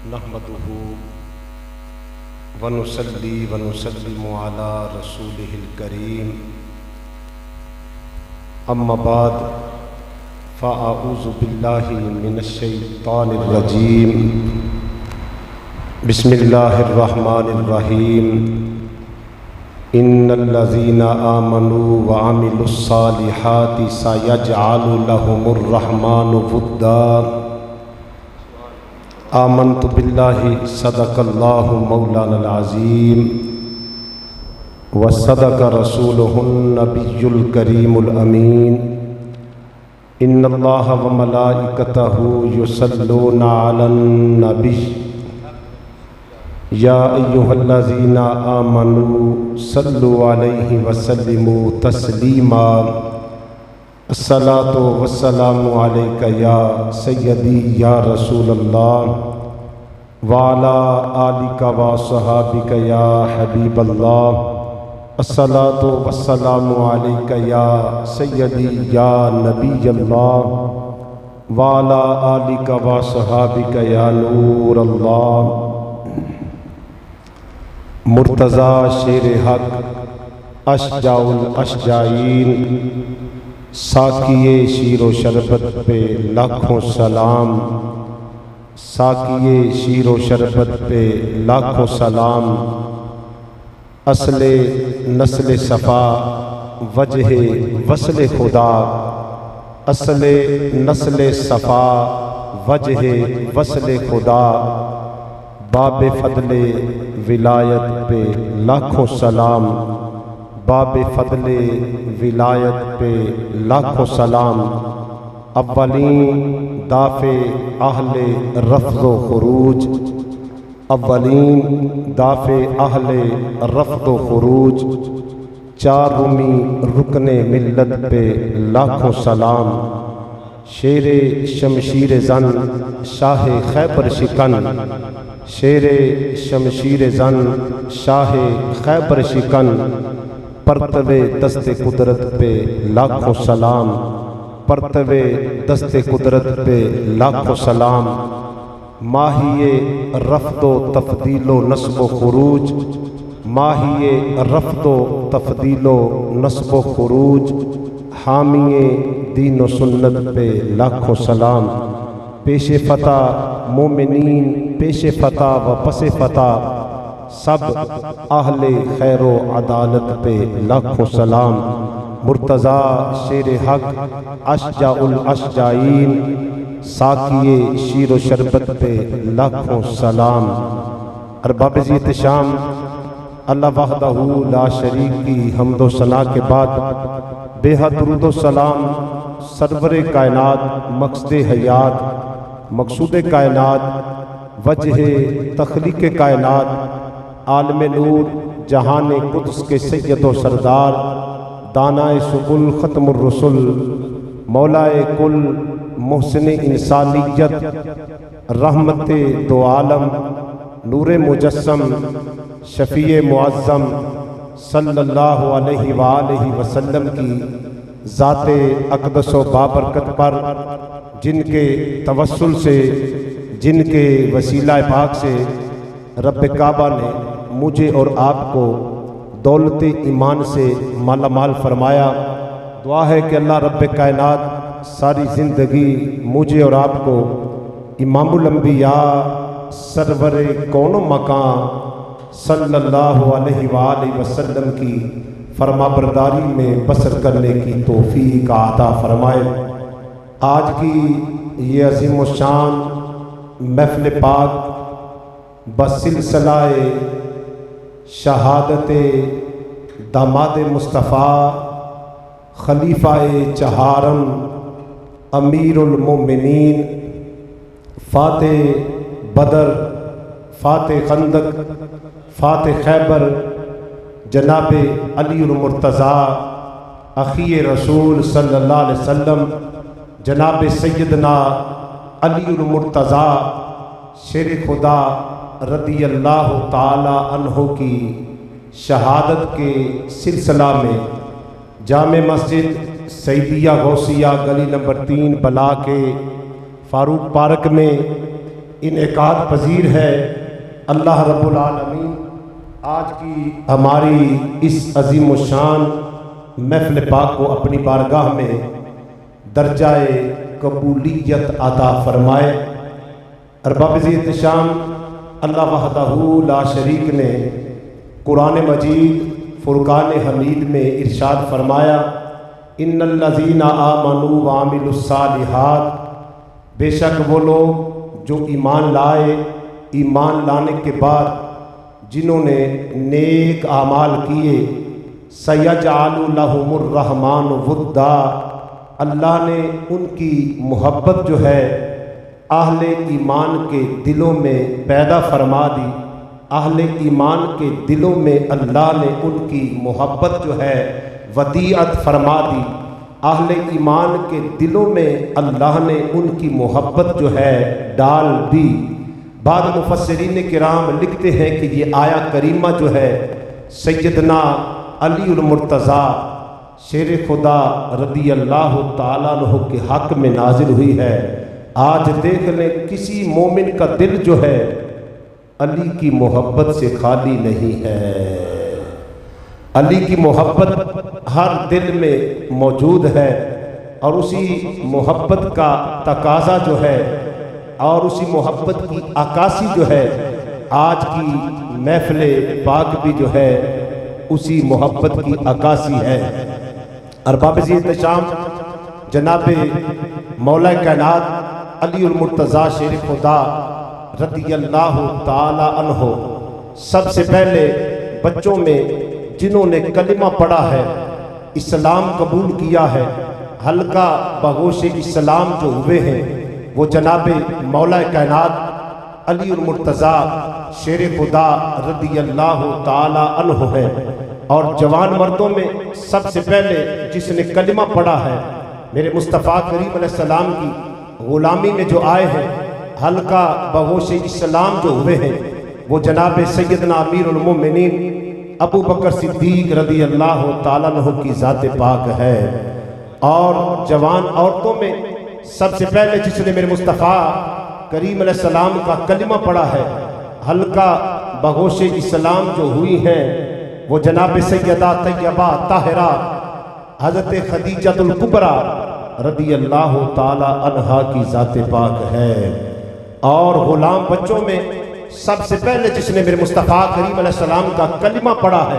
नहमदुहु व नुसल्ली व नुसल्लिमु अला रसूलिहिल करीम। अम्मा बाद फ़अऊज़ु बिल्लाहि मिनश शैतानिर रजीम। बिस्मिल्लाहिर रहमानिर रहीम। इन्नल्लज़ीना आमनू व अमिलुस्सालिहाति सयजअलु लहुमुर रहमानु वुद्दा। आमन्तु बिल्लाहि सदक़ल्लाहु मौलानल अज़ीम व सदक़ रसूलुहुन नबियुल करीमुल अमीन। इन्नल्लाह व मलाइकतहु युसल्लूना अलन नबी या अय्युहल्लज़ीना आमनू सल्लु अलैहि व सल्लिमू तस्लीमा। अस्सलातु वस्सलामु अलैका या सय्यदी या रसूलल्लाह व अला आलिका व सहाबिका या हबीबल्लाह। अस्सलातु वस्सलामु अलैका या सय्यदी या नबीयल्लाह व अला आलिका व सहाबिका या नूरल्लाह। मुर्तज़ा शेर हक अशजाउल अशजाईन साकिये शीरो शरबत पे लाखों सलाम। साकिये शीरो शरबत पे लाखों सलाम। असले नस्ले सफ़ा वजह वस्ले खुदा। असले नस्ले सफ़ा वजह वस्ले खुदा। बाबे फदले विलायत पे लाखों सलाम। बाबे फदले विलायत पे लाखों सलाम। अव्वलीन दाफ़े अहले रफ़्ज़ो खुरूज। अव्वलीन दाफ़े अहले रफ़्ज़ो खुरूज। चार रूमी रुकने मिल्लत पे लाखों सलाम। शेरे शमशीर जन शाह खैबर शिकन। शेरे शमशीर जन शाह खैबर शिकन। परतवे दस्ते कुदरत पे लाखों सलाम। परतवे दस्ते कुदरत पे लाखों सलाम। माहिए रफ़्दो तफ़दीलो नस्बो खुरूज। माहिए रफ़्दो तफ़दीलो नस्बो खुरूज। हामिए दीन व सुन्नत पे लाखों सलाम। पेशे फ़ता मोमिनीन पेशे फ़ता व पसे फ़ता सब अहले खैरो अदालत पे लाखों सलाम। मुर्तज़ा शेर हक अशजाउल अशजाईन साकिये शीरो शरबत पे लाखों सलाम। अरबाब इत्तिशाम अल्लाह वहदहू ला शरीक की हम्दो सना के बाद बेहद दुरूद व सलाम सरवरे कायनात मक़सदे हयात मक़सूदे कायनात वजह तख़लीक़े कायनात आलम नूर जहान कुद्स के सैयद व सरदार दानाए सुबुल ख़त्मुर रसूल मौलाए कुल मोहसिन इंसानियत रहमते दो आलम नूरे मुजस्सम शफ़ीए मुअज़्ज़म सल्लल्लाहु अलैहि वालैहि वसल्लम की ज़ाते अक़दस व बाबरकत पर जिनके तवस्सुल से जिनके वसीला पाक से रब काबा ने मुझे और आपको दौलत ईमान से मालामाल फरमाया। दुआ है कि अल्लाह रब कायनात सारी ज़िंदगी मुझे और आपको इमामुल अंबिया सरवरे कौनो मकान सल्लल्लाहु अलैहि वसल्लम की फरमाबरदारी में बसर करने की तौफीक अता फरमाए। आज की ये अज़ीम व शान महफ़िल पाक बसिलसिलाए शहादते दामाद मुस्तफ़ा खलीफ़ाए चहारम अमीरुल मोमिनीन फ़ाते बदर फ़ाते खंदक फ़ाते खैबर जनाबे अलीउल मुर्तज़ा अख़ी रसूल सल्लल्लाहु अलैहि वसल्लम जनाब सैयदना अलीउल मुर्तज़ा शेर खुदा रदी अल्लाह ताला अन्हो की शहादत के सिलसिला में जामे मस्जिद सईदिया गौसिया गली नंबर 3 बला के फ़ारूक पार्क में इनेकाद पजीर है अल्लाह रब्बुल आलमीन आज की हमारी इस अजीम शान महफिल पाक को अपनी बारगाह में दर्जाए कबूलियत अता फरमाए। अरबाब इत्तिशाम अल्लाह वहदहू ला शरीक ने कुरान मजीद फुरकान हमीद में इरशाद फरमाया, इन्नल्लज़ीना आमनू व अमिलुस्सालिहात, बेशक वो लोग जो ईमान लाए, ईमान लाने के बाद जिन्होंने नेक आमाल किए, सयजअलु लहुमुर रहमानु वुद्दा, अल्लाह ने उनकी मोहब्बत जो है अहले ईमान के दिलों में पैदा फरमा दी। अहले ईमान के दिलों में अल्लाह ने उनकी मोहब्बत जो है वदीअत फरमा दी। अहले ईमान के दिलों में अल्लाह ने उनकी मोहब्बत जो है डाल दी। बाद मुफस्सिरीन किराम लिखते हैं कि ये आया करीमा जो है सैयदना अली उल मुर्तज़ा शेर खुदा रदी अल्लाह ताला अन्हु के हक़ में नाजिल हुई है। आज देख लें किसी मोमिन का दिल जो है अली की मोहब्बत से खाली नहीं है। अली की मोहब्बत हर दिल में मौजूद है और उसी मोहब्बत का तकाजा जो है और उसी मोहब्बत की अक्कासी जो है आज की महफिल पाक भी जो है उसी मोहब्बत की अक्कासी है। अरबाब इत्तिशाम जनाब मौला कायनात अली उल मुर्तज़ा शेर खुदा रदी अल्लाह ताला अन्हो सबसे पहले बच्चों में जिन्होंने कलिमा पढ़ा है, इस्लाम कबूल किया है, हल्का बगोश इस्लाम जो हुए हैं वो जनाब मौला कायनात अली उल मुर्तज़ा शेर खुदा रदी अल्लाह ताला अन्हो है। और जवान मर्दों में सबसे पहले जिसने कलिमा पढ़ा है मेरे मुस्तफ़ा करीम अलैहिस्सलाम की ग़ुलामी में जो आए हैं, हल्का बगोश इस्लाम जो हुए हैं वो जनाब सैयदना अमीरुल मोमिनीन अबू बकर सिद्दीक रदी अल्लाह ताला अन्हु की ज़ात पाक है। और जवान औरतों में सबसे पहले जिसने मेरे मुस्तफ़ा करीम अलैहिस्सलाम का कलिमा पढ़ा है, हल्का बगोश इस्लाम जो हुई हैं वो जनाब सैयदा तैयबा ताहिरा हज़रत खदीजतुल कुबरा रदी अल्लाह ताला अन्हा की ज़ात पाक है। और ग़ुलाम बच्चों में सबसे पहले जिसने मेरे मुस्तफ़ा करीम अलैहिस्सलाम का कलिमा पढ़ा है,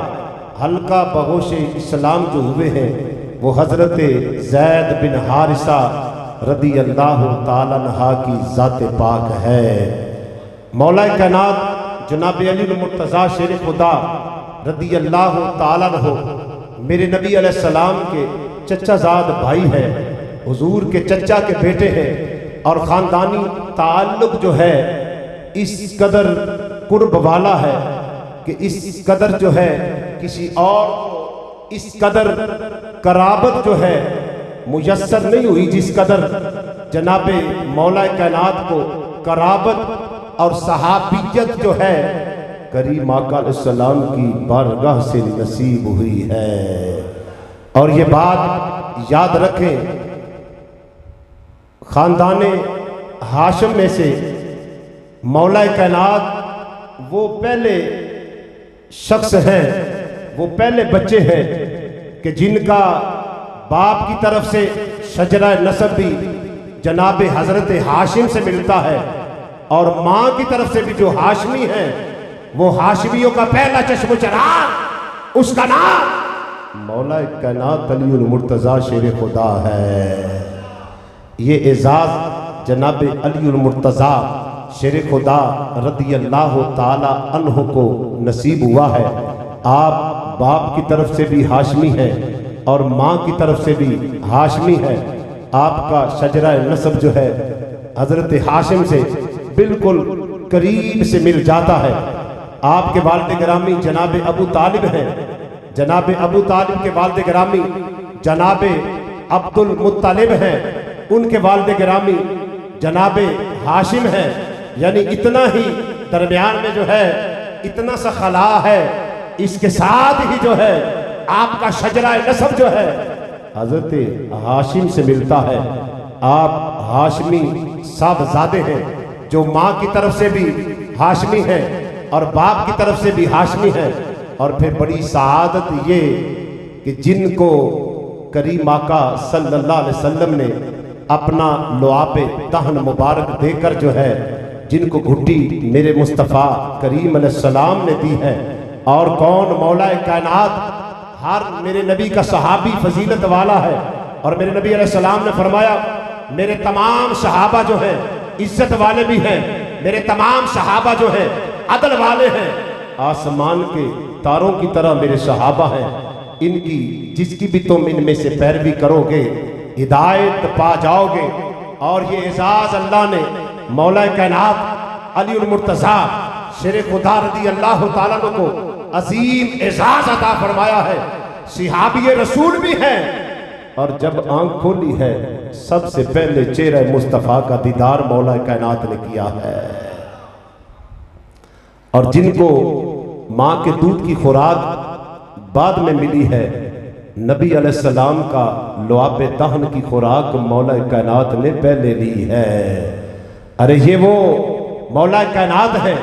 हल्का बगोश इस्लाम जो हुए हैं वो हज़रत ज़ैद बिन हारिसा रदी अल्लाह ताला अन्हा की ज़ात पाक है। मौला कायनात जनाब अली उल मुर्तज़ा शेर खुदा रदी अल्लाह ताला अन्हु मेरे नबी अलैहिस्सलाम के चचाजाद भाई हैं, हुजूर के चचा के बेटे हैं और ख़ानदानी ताल्लुक़ जो है इस कदर कुर्ब वाला है कि इस कदर जो है किसी और को इस कदर कराबत जो है मुयस्सर नहीं हुई जिस कदर जनाबे मौला कायनात को कराबत और सहाबियत जो है करीम आका अलैहिस्सलाम की बारगाह से नसीब हुई है। और ये बात याद रखें, ख़ानदाने हाशिम में से मौला कायनात वो पहले शख्स हैं, वो पहले बच्चे हैं कि जिनका बाप की तरफ से शजरा नसब भी जनाब हज़रत हाशिम से मिलता है और माँ की तरफ से भी जो हाशमी है वो हाशमियों का पहला चश्म चराग उसका नाम मौला कायनात अली उल मुर्तज़ा शेर खुदा है। ये एजाज़ जनाब अली उल मुर्तज़ा शेर खुदा रदी अल्लाह ताला अन्हु को नसीब हुआ है। आप बाप की तरफ से भी हाशमी हैं और माँ की तरफ से भी हाशमी है। आपका शजरा नसब जो है हज़रत हाशिम से बिल्कुल करीब से मिल जाता है। आपके वालिद गिरामी जनाब अबू तालिब हैं, जनाब अबू तालिब के वालिद गिरामी जनाब अब्दुल मुत्तलिब हैं, उनके वालिद गिरामी जनाब हाशिम हैं। यानी इतना ही दरमियान में जो है इतना सा खला है, इसके साथ ही जो है आपका शजरा नसब जो है हज़रत हाशिम से मिलता है। आप हाशमी साहबजादे हैं, जो माँ की तरफ से भी हाशमी है और बाप की तरफ से भी हाशमी है। और फिर बड़ी सआदत ये कि जिनको करीम आका सल्लल्लाहु अलैहि वसल्लम ने अपना लुआबे तहन मुबारक देकर जो है, जिनको घुट्टी मेरे मुस्तफ़ा करीम अलैहिस्सलाम ने दी है। और कौन मौलाए कायनात, हर मेरे नबी का सहाबी फजीलत वाला है। और मेरे नबी अलैहिस्सलाम ने फरमाया, मेरे तमाम सहाबा जो हैं इज्जत वाले भी हैं, मेरे तमाम सहाबा जो हैं अदल वाले हैं। आसमान के तारों की तरह मेरे सहाबा हैं, इनकी जिसकी भी तुम इनमें से पैरवी करोगे हिदायत पा जाओगे। और ये एजाज अल्लाह ने मौला कायनात अली उल मुर्तज़ा शेर खुदा रदी अल्लाह ताला को अजीम एजाज अता फरमाया है। सिहाबी रसूल भी हैं। और जब आंख खोली है सबसे पहले चेहरा मुस्तफ़ा का दीदार मौला कायनात ने किया है। और जिनको माँ के दूध की खुराक बाद में मिली है, नबी अलैहिस्सलाम का लुआबे तहन की खुराक मौला कायनात ने पहले ली है। अरे ये वो मौला कायनात है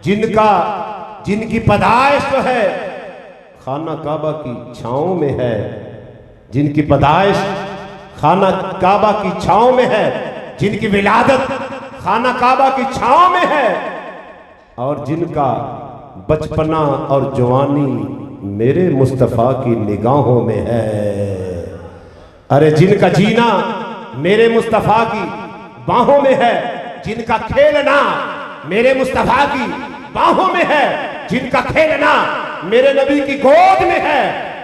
जिनकी पैदाइश तो है खाना काबा की छाँव में है, जिनकी पैदाइश खाना काबा की छाँव में है, जिनकी विलादत खाना काबा की छाँव में है, और जिनका बचपना और जवानी मेरे मुस्तफ़ा की निगाहों में है। अरे जिनका जीना मेरे मुस्तफ़ा की बाहों में है, जिनका खेलना मेरे मुस्तफ़ा की बाहों में है, जिनका खेलना मेरे नबी की गोद में है,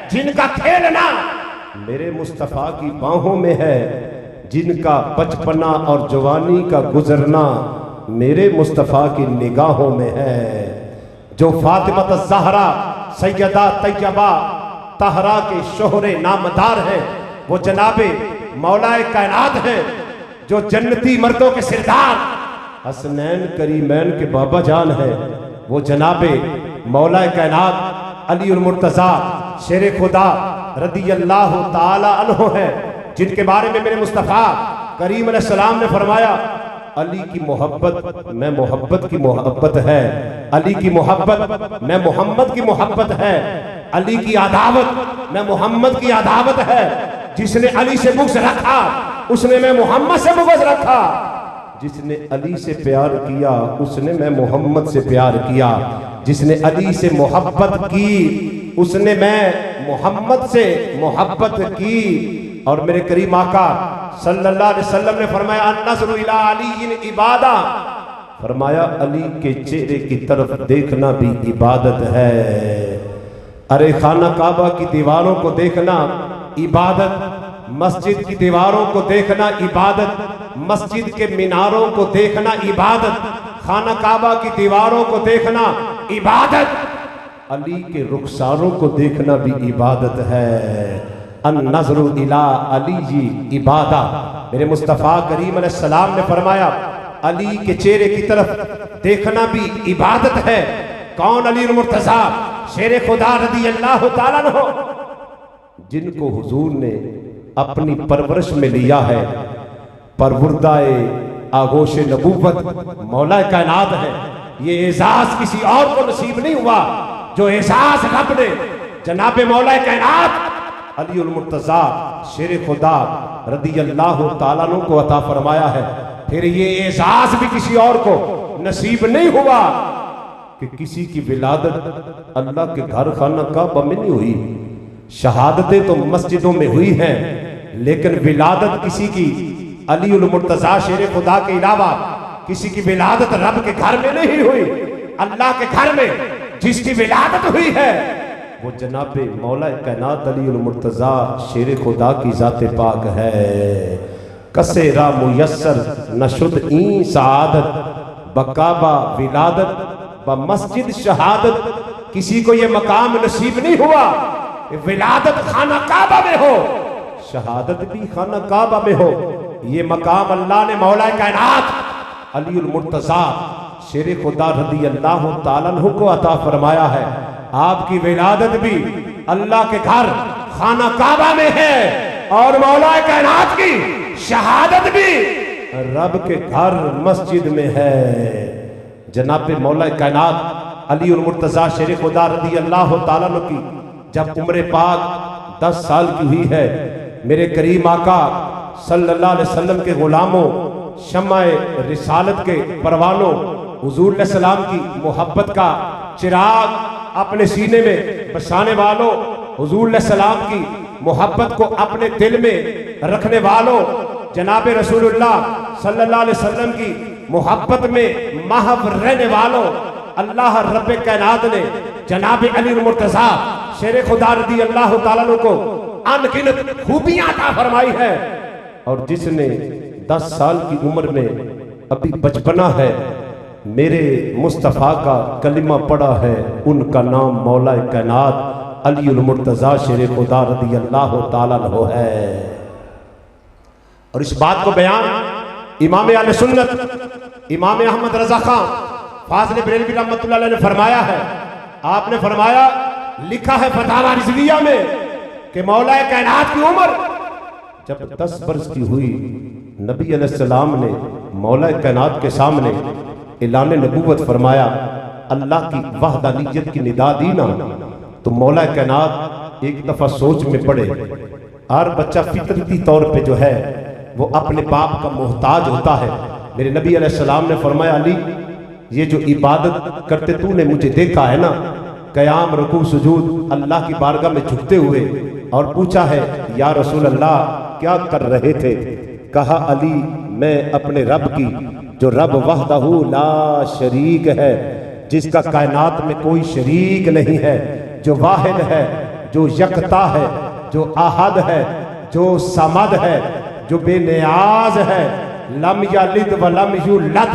जिनका खेलना मेरे मुस्तफ़ा की बाहों में है, जिनका बचपना और जवानी का गुजरना मेरे मुस्तफ़ा की निगाहों में है। जो फातिमा ज़हरा सैयदा तैयबा तहरा के शोहरे नामदार हैं, वो जनाबे मौलाए कायनात हैं। जो जन्नती मर्दों के सिरदार हसनैन करीमैन के बाबा जान है, वो जनाबे मौलाए कायनात अली उल मुर्तज़ा शेर खुदा रदी अल्लाह ताला अन्हु है, जिनके बारे में मेरे मुस्तफ़ा करीम अलैहिस्सलाम ने फरमाया, अली की मोहब्बत मैं मोहब्बत की मोहब्बत है, अली की मोहब्बत मैं मोहम्मद की मोहब्बत है, अली की अदावत मैं मोहम्मद की अदावत है। जिसने अली से बुग़्ज़ रखा उसने मैं मोहम्मद से बुग़्ज़ रखा, जिसने अली से प्यार किया उसने मैं मोहम्मद से प्यार किया, जिसने अली से मोहब्बत की उसने मैं मोहम्मद से मोहब्बत की। और मेरे करीम आका सल्लल्लाहु अलैहि वसल्लम ने फरमाया, अन्नज़्रु इला अली इबादा, फरमाया अली के चेहरे की तरफ देखना भी इबादत है। अरे खाना काबा की दीवारों को देखना इबादत, मस्जिद की दीवारों को देखना इबादत, मस्जिद के मीनारों को देखना इबादत, खाना काबा की दीवारों को देखना इबादत, अली के रुखसारों को देखना भी इबादत है। अन्नज़्रु इला अली जी इबादा, मेरे मुस्तफ़ा करीम अलैहिस्सलाम ने फरमाया अली के चेहरे की तरफ देखना भी इबादत है। कौन अली मुर्तज़ा शेर खुदा रदी अल्लाह ताला अन्हु, जिनको हुजूर ने अपनी परवरिश में लिया है, परवुर्दाए आगोश नबूवत मौला कायनात है। ये एजाज किसी और को नसीब नहीं हुआ जो एजाज रब ने जनाबे मौला कायनात अली उल मुर्तज़ा शेर खुदा रदी अल्लाह ताला अन्हु को अता फरमाया है। फिर ये एजाज भी किसी और को नसीब नहीं हुआ कि किसी की विलादत अल्लाह के घर खाना काबा में नहीं हुई। शहादतें तो मस्जिदों में हुई हैं, लेकिन विलादत किसी की अली उल मुर्तज़ा शेर खुदा के अलावा किसी की विलादत रब के घर में नहीं हुई। अल्लाह के घर में जिसकी विलादत हुई है वो जनाबे मौला कायनात अली उल मुर्तज़ा शेर खुदा की ज़ात पाक है। कसेरा मुयस्सर नशुद ई सआदत बकाबा विलादत ब मस्जिद शहादत, किसी को ये मकाम नसीब नहीं हुआ विलादत खाना काबा में हो, शहादत भी खाना काबा में हो। ये मकाम अल्लाह ने मौला कायनात अली उल मुर्तज़ा शेर खुदा रदी अल्लाह ताला अन्हु को अता फरमाया है। आपकी विलादत भी अल्लाह के घर खाना काबा में है और मौला कायनात की शहादत भी रब के घर मस्जिद में है। जनाब मौला कायनात अली उल मुर्तज़ा शेर खुदा रज़ी अल्लाह ताला अन्हु की जब उम्र पाक 10 साल की हुई है, मेरे करीम आका सल्लल्लाहु अलैहि वसल्लम के गुलामों, शम्माए रिसालत के परवानों, हुजूर सलाम की मोहब्बत का चिराग अपने सीने में बसाने वालों, हुजूर सलाम की मोहब्बत को अपने दिल में रखने वालों, जनाब रसूलुल्लाह सल्लल्लाहु अलैहि वसल्लम की मोहब्बत में महव रहने वालों, अल्लाह रब्बे कायनात ने जनाब अली मुर्तज़ा शेर खुदा रज़ी अल्लाह ताला अन्हु को अनगिनत खूबियां अता फरमाई है। और जिसने 10 साल की उम्र में अभी बचपना है, मेरे मुस्तफ़ा का कलिमा पढ़ा है, उनका नाम मौला कायनात अली उल मुर्तज़ा शेर खुदा रज़ी अल्लाह ताला अन्हु है। और इस बात को बयान इमाम अहले सुन्नत इमाम अहमद रज़ा खां फाज़िल बरेलवी रहमतुल्लाह अलैह ने फरमाया है। आपने फरमाया, लिखा है फतावा रिज़विया में कि मौला कायनात की उम्र जब 10 बरस की हुई, नबी अलैहिस्सलाम ने मौला कायनात के सामने ऐलान नबूवत फरमाया, अल्लाह की वहदानियत की निदा दी ना, तो मौला कायनात एक दफा सोच में पड़े। हर बच्चा फितरती तौर पे जो है वो अपने बाप का मोहताज होता है। मेरे नबी अलैहिस्सलाम ने फरमाया, अली ये जो इबादत करते तूने मुझे देखा है ना, कयाम रुकू सुजूद अल्लाह की बारगाह में झुकते हुए, और पूछा है या रसूल अल्लाह क्या कर रहे थे? कहा, अली मैं अपने रब की, जो रब वहदहू ला शरीक है, जिसका कायनात में कोई शरीक नहीं है, जो वाहिद है, जो यकता है, जो अहद है, जो समद है, जो बेनियाज है, लम यलिद व लम यूलद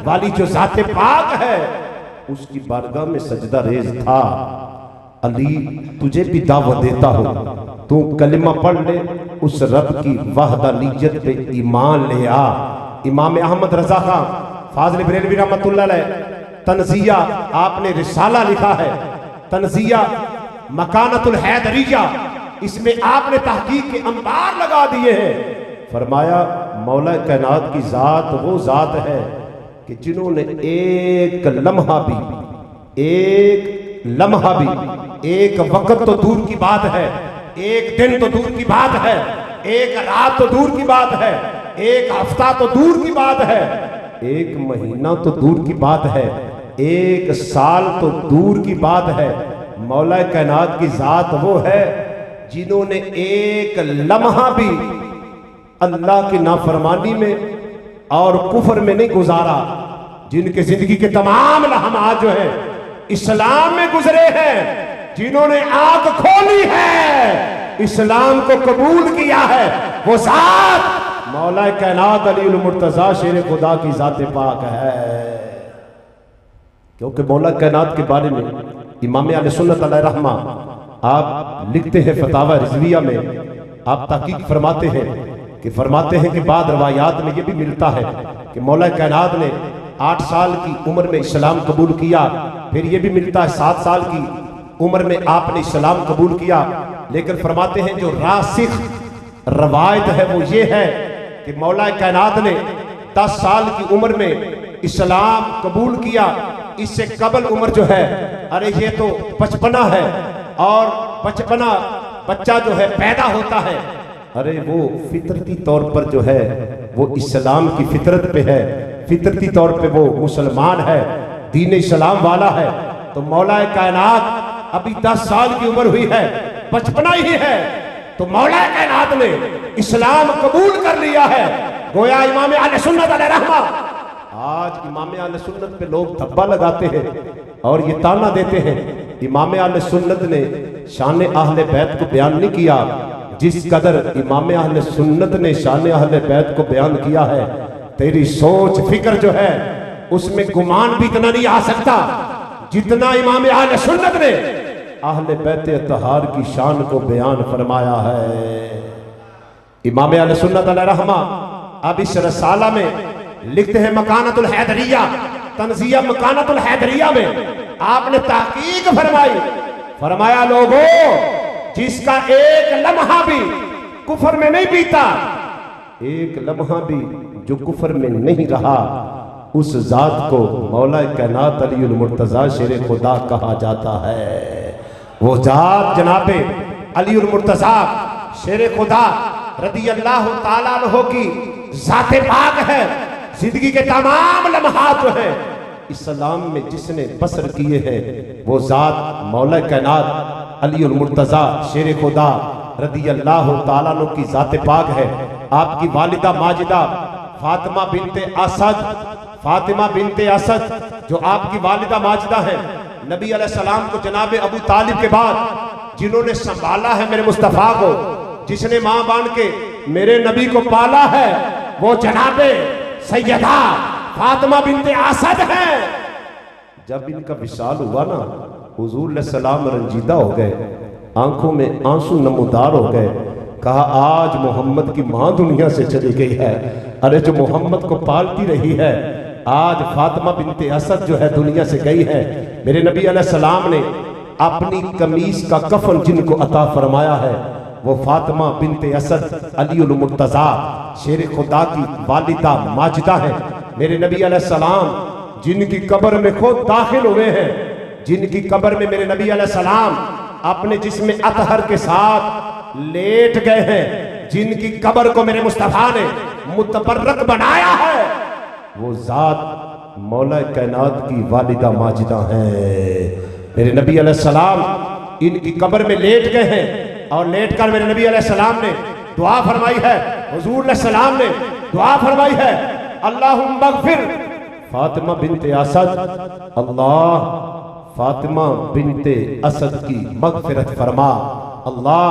वाली जो ज़ाते पाक है, उसकी बारगाह में सजदा रेज था। अली तुझे भी दावत देता हूं, तू कलिमा पढ़ ले, उस रब की वहदानियत पे ईमान ले आ। इमाम अहमद रज़ा खां फाज़िल बरेलवी रहमतुल्लाह अलैह तनज़िया, आपने रिसाला लिखा है, तनज़िया मकानतुल हैदरिया, इसमें आपने तहकीक के अंबार लगा दिए हैं। फरमाया, मौला कायनात की जात वो जात है कि जिन्होंने एक लम्हा भी, एक वक्त तो दूर की बात है, एक दिन तो दूर की बात है, एक रात तो दूर की बात है, एक हफ्ता तो दूर की बात है, एक महीना तो दूर की बात है, एक साल तो दूर की बात है। मौला कायनात की जात वो है जिन्होंने एक लम्हा भी अल्लाह की नाफरमानी में और कुफर में नहीं गुजारा, जिनके जिंदगी के तमाम लम्हात जो है इस्लाम में गुजरे हैं, जिन्होंने आंख खोली है, इस्लाम को कबूल किया है, वो जात मौला कायनात अली उल मुर्तज़ा शेर खुदा की जाते पाक है। क्योंकि मौला कायनात के बारे में इमाम अहले सुन्नत अलैहि रहमा आप लिखते हैं फतावा रिज़विया में, आप तहकीक फरमाते हैं कि बाद रवायात में ये भी मिलता है कि मौला कायनात ने 8 साल की उम्र में इस्लाम कबूल किया, फिर ये भी मिलता है 7 साल की उम्र में आपने इस्लाम कबूल किया। लेकिन फरमाते हैं जो रासिख रवायत है वो ये है कि मौला कायनात ने 10 साल की उम्र में इस्लाम कबूल किया। इससे कबल उम्र जो है, अरे ये तो बचपना है, और बचपना बच्चा जो है पैदा होता है, अरे वो फितरती तौर पर जो है वो इस्लाम की फितरत पे है, फितरती तौर पे वो मुसलमान है, दीन इस्लाम वाला है। तो मौला कायनात अभी 10 साल की उम्र हुई है, बचपना ही है, तो मौला कायनात ने इस्लाम कबूल कर लिया है। गोया इमाम अहले सुन्नत अलैहि रहमा, आज इमाम अहले सुन्नत पे लोग धब्बा लगाते हैं और ये ताना देते हैं, इमाम अहले सुन्नत ने शान अहले बैत को बयान नहीं किया जिस कदर इमाम अहले सुन्नत ने शान अहले बैत को बयान किया है। तेरी सोच फिक्र जो है उसमें गुमान भी इतना नहीं आ सकता जितना इमाम अहले सुन्नत ने अहले बैत अतहार की शान को बयान फरमाया है। इमाम अहले सुन्नत अलैहि रहमा अब इस रसाला में लिखते हैं मकानतुल हैदरिया, तंज़िया मकानतुल हैदरिया में आपने तहकीक फरमाई, फरमाया लोगों जिसका एक लम्हा भी कुफर में नहीं बीता, एक लम्हा भी जो कुफर में नहीं रहा, उस जात को मौला कायनात अली मुर्तज़ा शेर खुदा कहा जाता है। वो जात जनाबे अली मुर्तज़ा शेर खुदा रदी अल्लाह ताला अन्हु की ज़ाते पाक है। जिंदगी के तमाम लम्हात जो है इस्लाम में जिसने बसर किए हैं वो जात मौला कायनात अली मुर्तज़ा शेर खुदा रदी अल्लाह ताला अन्हु की ज़ाते पाक है। आपकी वालिदा माजिदा फातिमा बिनते असद जो आपकी वालिदा माजिदा है, नबी अलैहिस्सलाम को जनाब अबू तालिब के बाद जिन्होंने संभाला है मेरे मुस्तफ़ा को, जिसने मां बांध के मेरे नबी को पाला है, वो जनाबे सैयदा फातिमा बिनते असद है। जब इनका विशाल हुआ ना, हुजूर सलाम रंजीदा हो गए, आंखों में आंसू नमूदार हो गए। कहा आज मोहम्मद की मां दुनिया से चली गई है। अरे जो मोहम्मद को पालती रही है, आज फातिमा बिनते असद जो है दुनिया से गई है। मेरे नबी अलैहिस्सलाम ने अपनी कमीज का कफन जिनको अता फरमाया है वो फातिमा बिनते असद अली मुर्तज़ा शेर खुदा की वालिदा माजिदा है। मेरे नबी अलैहिस्सलाम जिनकी कब्र में खुद दाखिल हुए हैं, जिनकी कब्र में मेरे नबी अलैहिस्सलाम अपने जिस्म अतहर के साथ लेट गए हैं, जिनकी कब्र को मेरे मुस्तफा ने मुतबर्रक बनाया है, वो जात मौला कायनात की वालिदा माजिदा है। मेरे नबी अलैहिस्सलाम इनकी कब्र में लेट गए हैं और लेट कर मेरे नबी अलैहिस्सलाम ने दुआ फरमाई है। हुजूर सलाम ने दुआ फरमाई है, अल्लाहुम्मा मग़फ़िर फातिमा बिनते असद, अल्लाह फातिमा बिनते असद की मग़फ़िरत फरमा, अल्लाह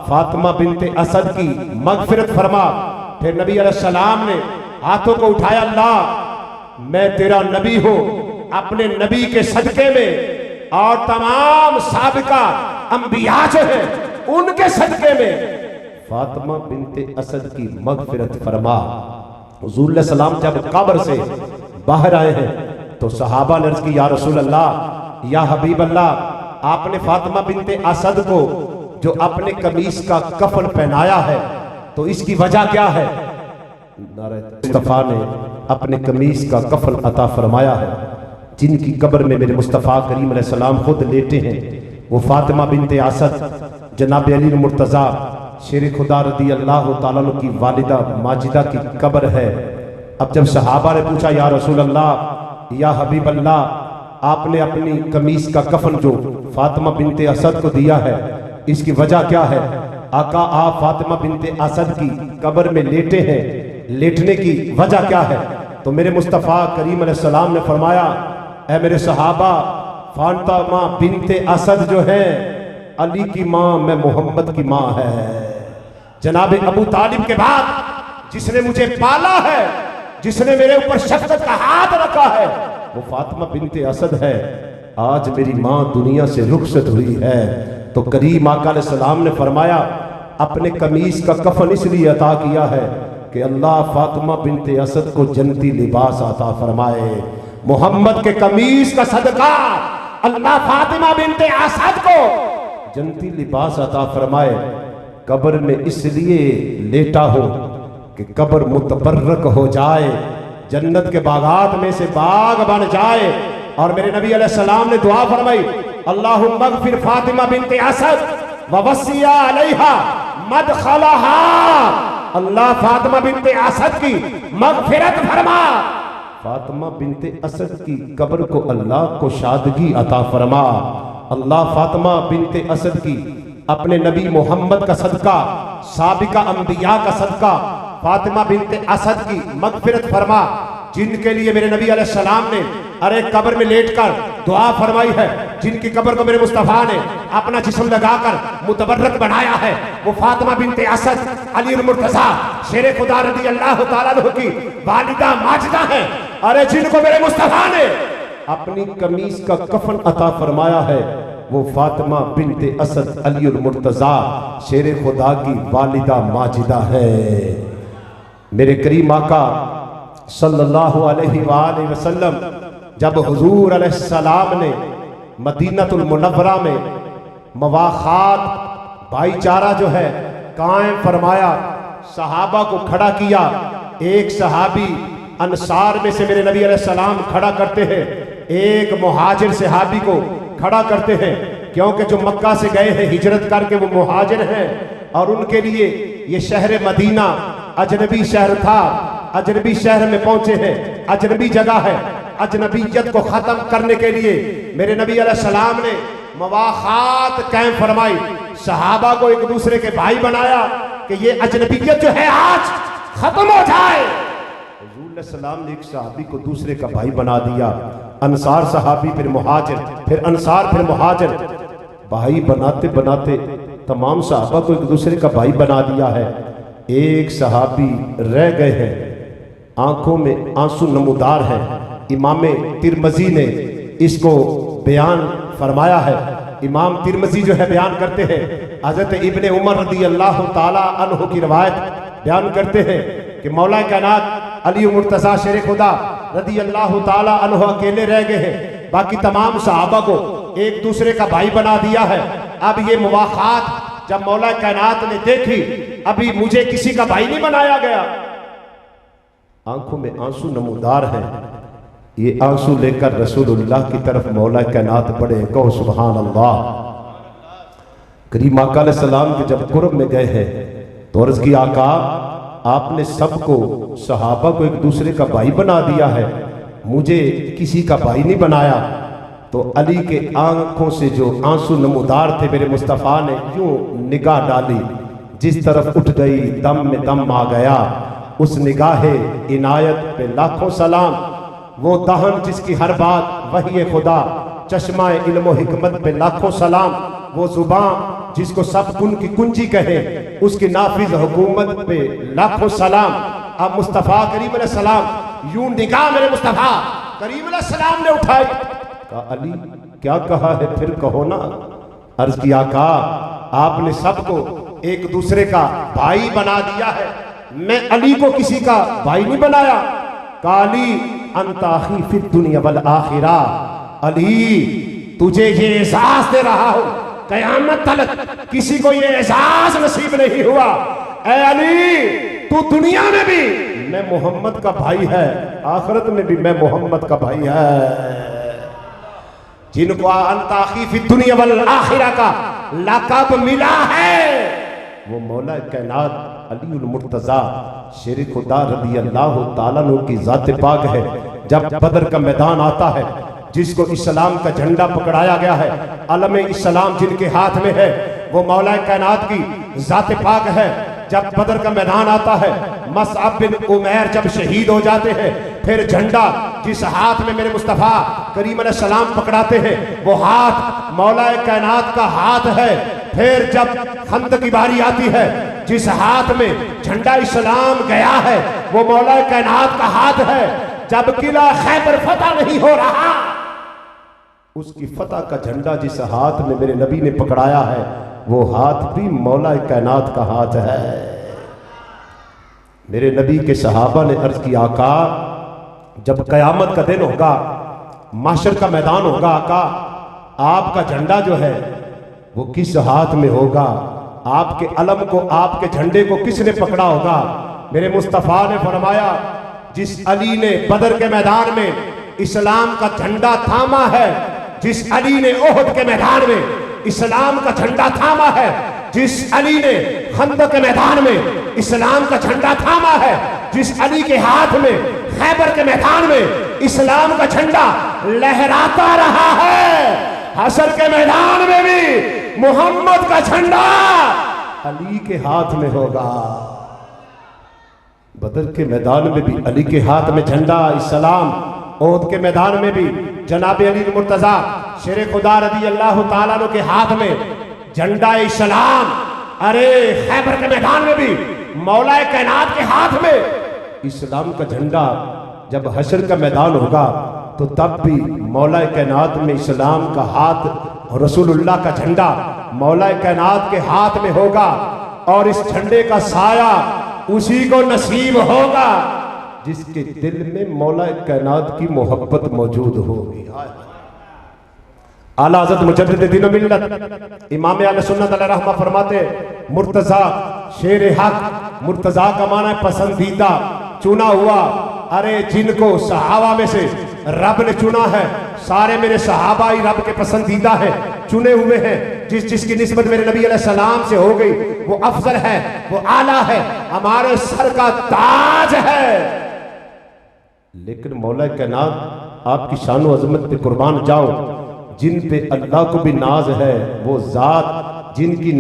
फातिमा बिनते असद की मग़फ़िरत फरमा। फिर नबी अलैहिस्सलाम ने हाथों को उठाया, अल्लाह मैं तेरा नबी हूं, अपने नबी के सदके में और तमाम साबिका अंबिया जो है उनके सदके में फातिमा बिनते असद की मग़फ़िरत फरमा। हुज़ूर सलाम जब कब्र से बाहर आए हैं तो सहाबा ने अर्ज़ की, या रसूल अल्लाह, या हबीब अल्लाह, आपने फातिमा बिनते असद को जो अपने कमीज का कफन पहनाया है तो इसकी वजह क्या है? मुस्तफ़ा ने अपने कमीज का कफन अता फरमाया है। जिनकी कब्र में मेरे मुस्तफ़ा करीम अलैहिस्सलाम खुद लेटे हैं वो फातिमा बिनते असद जनाब अली मुर्तज़ा शेर खुदा रदी अल्लाह ताला अन्हु की वालिदा माजिदा की कब्र है। अब जब सहाबा ने पूछा, या रसूल अल्लाह, या हबीब अल्लाह, आपने अपनी कमीज का कफन जो फातिमा बिनते असद को दिया है इसकी वजह क्या है? आका आप फातिमा बिनते असद की कब्र में लेटे हैं, लेटने की वजह क्या है? तो मेरे मुस्तफ़ा करीम अलैहिस्सलाम ने फरमाया, ऐ मेरे सहाबा, फातिमा बिनते असद जो है अली की माँ, मैं मोहम्मद की माँ है। जनाब अबू तालिब के बाद जिसने मुझे पाला है, जिसने मेरे ऊपर शफ़क़त का हाथ रखा है, वो फातिमा बिनते असद है। आज मेरी माँ दुनिया से रुखसत हुई है। तो करीम आका अलैहिस्सलाम ने फरमाया, अपने कमीज का कफन इसलिए अता किया है कि अल्लाह फातिमा बिनते असद को जन्नती लिबास अता फरमाए। मोहम्मद के कमीज का सदका अल्लाह फातिमा बिनते असद को जन्नती लिबास अता फरमाए। कब्र में इसलिए लेटा हो कि कब्र मुतबर्रक हो जाए, जन्नत के बागात में से बाग बन जाए। और मेरे नबी अलैहिस्सलाम ने दुआ फरमाई, अल्लाहुम्मा मग़फ़िर फातिमा बिनते असद व वस्सिया अलैहा मदखलहा, अल्लाह फातिमा बिनते असद की मग़फ़िरत फरमा। फातिमा बिनते असद की कब्र को अल्लाह को शादगी अता फरमा। अल्लाह फातिमा बिनते असद की अपने नबी मोहम्मद का सदका, साबिका अंबिया का सदका, फातिमा बिनते असद की मग़फ़िरत फरमा, जिनके लिए मेरे नबी अलैहिस्सलाम ने अरे कब्र में लेटकर दुआ फरमाई है, जिनकी कब्र को मेरे मुस्तफ़ा ने अपना जिस्म लगाकर मुतबर्रक बनाया है, वो फातिमा बिनते असद अली मुर्तज़ा शेर खुदा रज़ी अल्लाह ताला अन्हु की वालिदा माजिदा है। अरे जिनको मेरे मुस्तफ़ा ने अपनी कमीज का कफन अता फरमाया है वो फातिमा बिनते असद अली मुर्तज़ा शेर खुदा की वालिदा माजिदा है। मेरे करीम आका सल्लल्लाहु अलैहि वसल्लम जब हुजूर अलैहिस्सलाम ने मदीनतुल मुनव्वरा में मवाख़ात भाईचारा जो है कायम फरमाया, सहाबा को खड़ा किया, एक सहाबी अंसार में से मेरे नबी अलैहिस्सलाम खड़ा करते हैं, एक मुहाजिर सहाबी को खड़ा करते हैं, क्योंकि जो मक्का से गए हैं हिजरत करके वो मुहाजिर हैं और उनके लिए ये शहर मदीना अजनबी शहर था। अजनबी शहर में पहुंचे हैं, अजनबी जगह है। अजनबीयत को खत्म करने के लिए मेरे नबी अलैहिस्सलाम ने मवाखात कायम फरमाई, सहाबा को एक दूसरे के भाई बनाया कि ये अजनबीयत जो है आज खत्म हो जाए। हुजूर सलाम ने एक सहाबी को दूसरे का भाई बना दिया। अंसार सहाबी, फिर मुहाजिर, फिर अंसार, फिर मुहाजिर, भाई बनाते बनाते तमाम सहाबा को एक दूसरे का भाई बना दिया है। एक सहाबी रह गए हैं, आंखों में आंसू नमूदार है। इमाम तिरमजी ने इसको बयान फरमाया है। इमाम तिरमजी जो है बयान करते हैं, हजरत इब्ने उमर रदी अल्लाह ताला अन्हु की रवायत बयान करते हैं कि मौला कायनात अली मुर्तजा शेर खुदा रदी अल्लाह ताला अन्हु अकेले रह गए हैं, बाकी तमाम सहाबा को एक दूसरे का भाई बना दिया है। अब ये मुवाखात जब मौला कायनात ने देखी, अभी मुझे किसी का भाई नहीं बनाया गया, आंखों में आंसू नमूदार हैं। ये आंसू लेकर रसूलुल्लाह की तरफ मौला कायनात पड़े, कहो सुभान अल्लाह। करीम आका अलैहिस्सलाम के जब कुर्ब में गए हैं तो अर्ज की, आका आपने सबको सहाबा को एक दूसरे का भाई बना दिया है, मुझे किसी का भाई नहीं बनाया। तो अली के आंखों से जो आंसू नमूदार थे, मेरे मुस्तफ़ा ने यूं निगाह डाली, जिस तरफ उठ गई दम में दम आ गया। उस निगाह इनायत पे लाखों सलाम, वो दहन जिसकी हर बात वही खुदा, चश्मा इल्म हिकमत पे लाखों सलाम, वो जुबान जिसको सब कुन की कुंजी कहे, उसकी नाफिज हुकूमत पे लाखों सलाम। अब मुस्तफ़ा करीम अलैहिस्सलाम यूं निगाह मेरे मुस्तफ़ा करीम अलैहिस्सलाम ने उठाई, कहा अली क्या कहा है, फिर कहो ना। अर्ज किया, आका आपने सबको एक दूसरे का भाई बना दिया है, मैं अली को किसी का भाई नहीं बनाया। काली अंताखी फिर दुनिया वल आखिरा, अली तुझे ये एहसास दे रहा हूं, कयामत तक किसी को ये एहसास नसीब नहीं हुआ। ऐ अली तू दुनिया में भी मैं मोहम्मद का भाई है, आखिरत में भी मैं मोहम्मद का भाई है। जिनको अंताखी फिर दुनिया वल आखिरा का लक़ब मिला है, वो मौला कायनात अली उल मुर्तजा शेर खुदा रदी अल्लाह ताला अन्हु की जात पाक है। जब बदर का मैदान आता है, जिसको इस्लाम का झंडा पकड़ाया गया है, अलम इस्लाम जिनके हाथ में है, वो मौला कायनात की जात पाक है। जब बदर का मैदान आता है, मसअब बिन उमैर जब शहीद हो जाते हैं, फिर झंडा जिस हाथ में मेरे मुस्तफ़ा करीम अलैहिस्सलाम पकड़ाते हैं, वो हाथ मौला कायनात का हाथ है। फिर जब खंद की बारी आती है, जिस हाथ में झंडा इस्लाम गया है, वो मौला कायनात का हाथ है। जब किला खैबर फतह नहीं हो रहा, उसकी फतह का झंडा जिस हाथ में मेरे नबी ने पकड़ाया है, वो हाथ भी मौला कायनात का हाथ है। मेरे नबी के सहाबा ने अर्ज किया, आका जब कयामत का दिन होगा, माशर का मैदान होगा, आका आपका झंडा जो है वो किस हाथ में होगा, आपके अलम को, आपके झंडे को किसने पकड़ा होगा। मेरे मुस्तफ़ा ने फरमाया, जिस अली ने बदर के मैदान में इस्लाम का झंडा थामा है, जिस अली ने ओहद के मैदान में इस्लाम का झंडा थामा है, जिस अली ने खंदक के मैदान में इस्लाम का झंडा थामा है, जिस अली के हाथ में खैबर के मैदान में इस्लाम का झंडा लहराता रहा है, हशर के मैदान में भी मोहम्मद का झंडा अली के हाथ में होगा। बदर के मैदान में भी अली के हाथ में झंडा इस्लाम, ओहद के मैदान में भी जनाब अली मुर्तजा शेर खुदा रदी अल्लाह ताला अन्हु के हाथ में झंडा इस्लाम। अरे खैबर के मैदान में भी मौला कायनात के हाथ में इस्लाम का झंडा। जब हशर का मैदान होगा तो तब भी मौला कायनात में इस्लाम का हाथ, रसूलुल्लाह का झंडा मौला कायनात के हाथ में होगा, और इस झंडे का साया उसी को नसीब होगा जिसके दिल में मौला कायनात की मोहब्बत मौजूद होगी। आला हज़रत मुजद्दिद दीन मिल्लत इमाम अहले सुन्नत अलैहि रहमा फरमाते, मुर्तजा शेर हक, मुर्तजा का माना है पसंदीदा, चुना हुआ, अरे जिनको सहाबा में से रब ने चुना है, सारे मेरे सहाबा ही रब के पसंदीदा है, चुने हुए हैं। जिसकी निस्बत मेरे नबी अलैहिस्सलाम से हो गई वो अफजल है, वो आला है, हमारे सर का ताज है। लेकिन मौला कायनात आपकी शान व अजमत पे कुर्बान जाओ, जिन पे अल्लाह को भी नाज है, वो जात जिनकी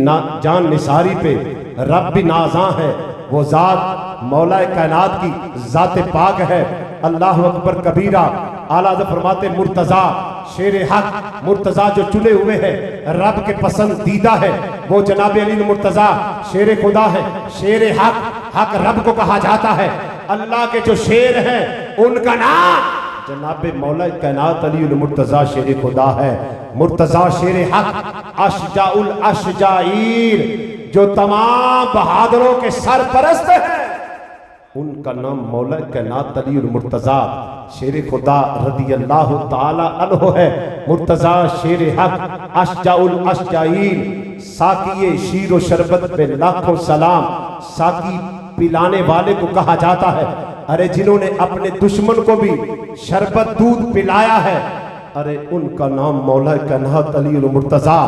जान निसारी पे रब भी नाज़ां है, वो जात मौला कायनात की जात पाक है। अल्लाह अकबर कबीरा। आला हज़रत फरमाते मुर्तज़ा शेर हक, मुर्तज़ा जो चुने हुए हैं, रब के पसंदीदा है, वो जनाब अली मुर्तज़ा शेर खुदा है, शेर हक, हक रब को कहा जाता है। अल्लाह के जो शेर हैं उनका नाम जनाब मौला कायनात अली मुर्तज़ा शेर खुदा है। मुर्तज़ा शेर हक, अशजाउल अशजाईल, जो तमाम बहादुरों के सरपरस्त है, उनका नाम मौला कायनात अली मुर्तज़ा शेर खुदा रदी अल्लाह ताला अन्हु है। मुर्तज़ा शेर हक, अशजाउल अशजाईल, साकिए शीर व शरबत पे लाखों सलाम, साकी पिलाने वाले को कहा जाता है। अरे जिन्होंने अपने दुश्मन को भी शरबत दूध पिलाया है, अरे उनका नाम मौला कायनात अली मुर्तज़ा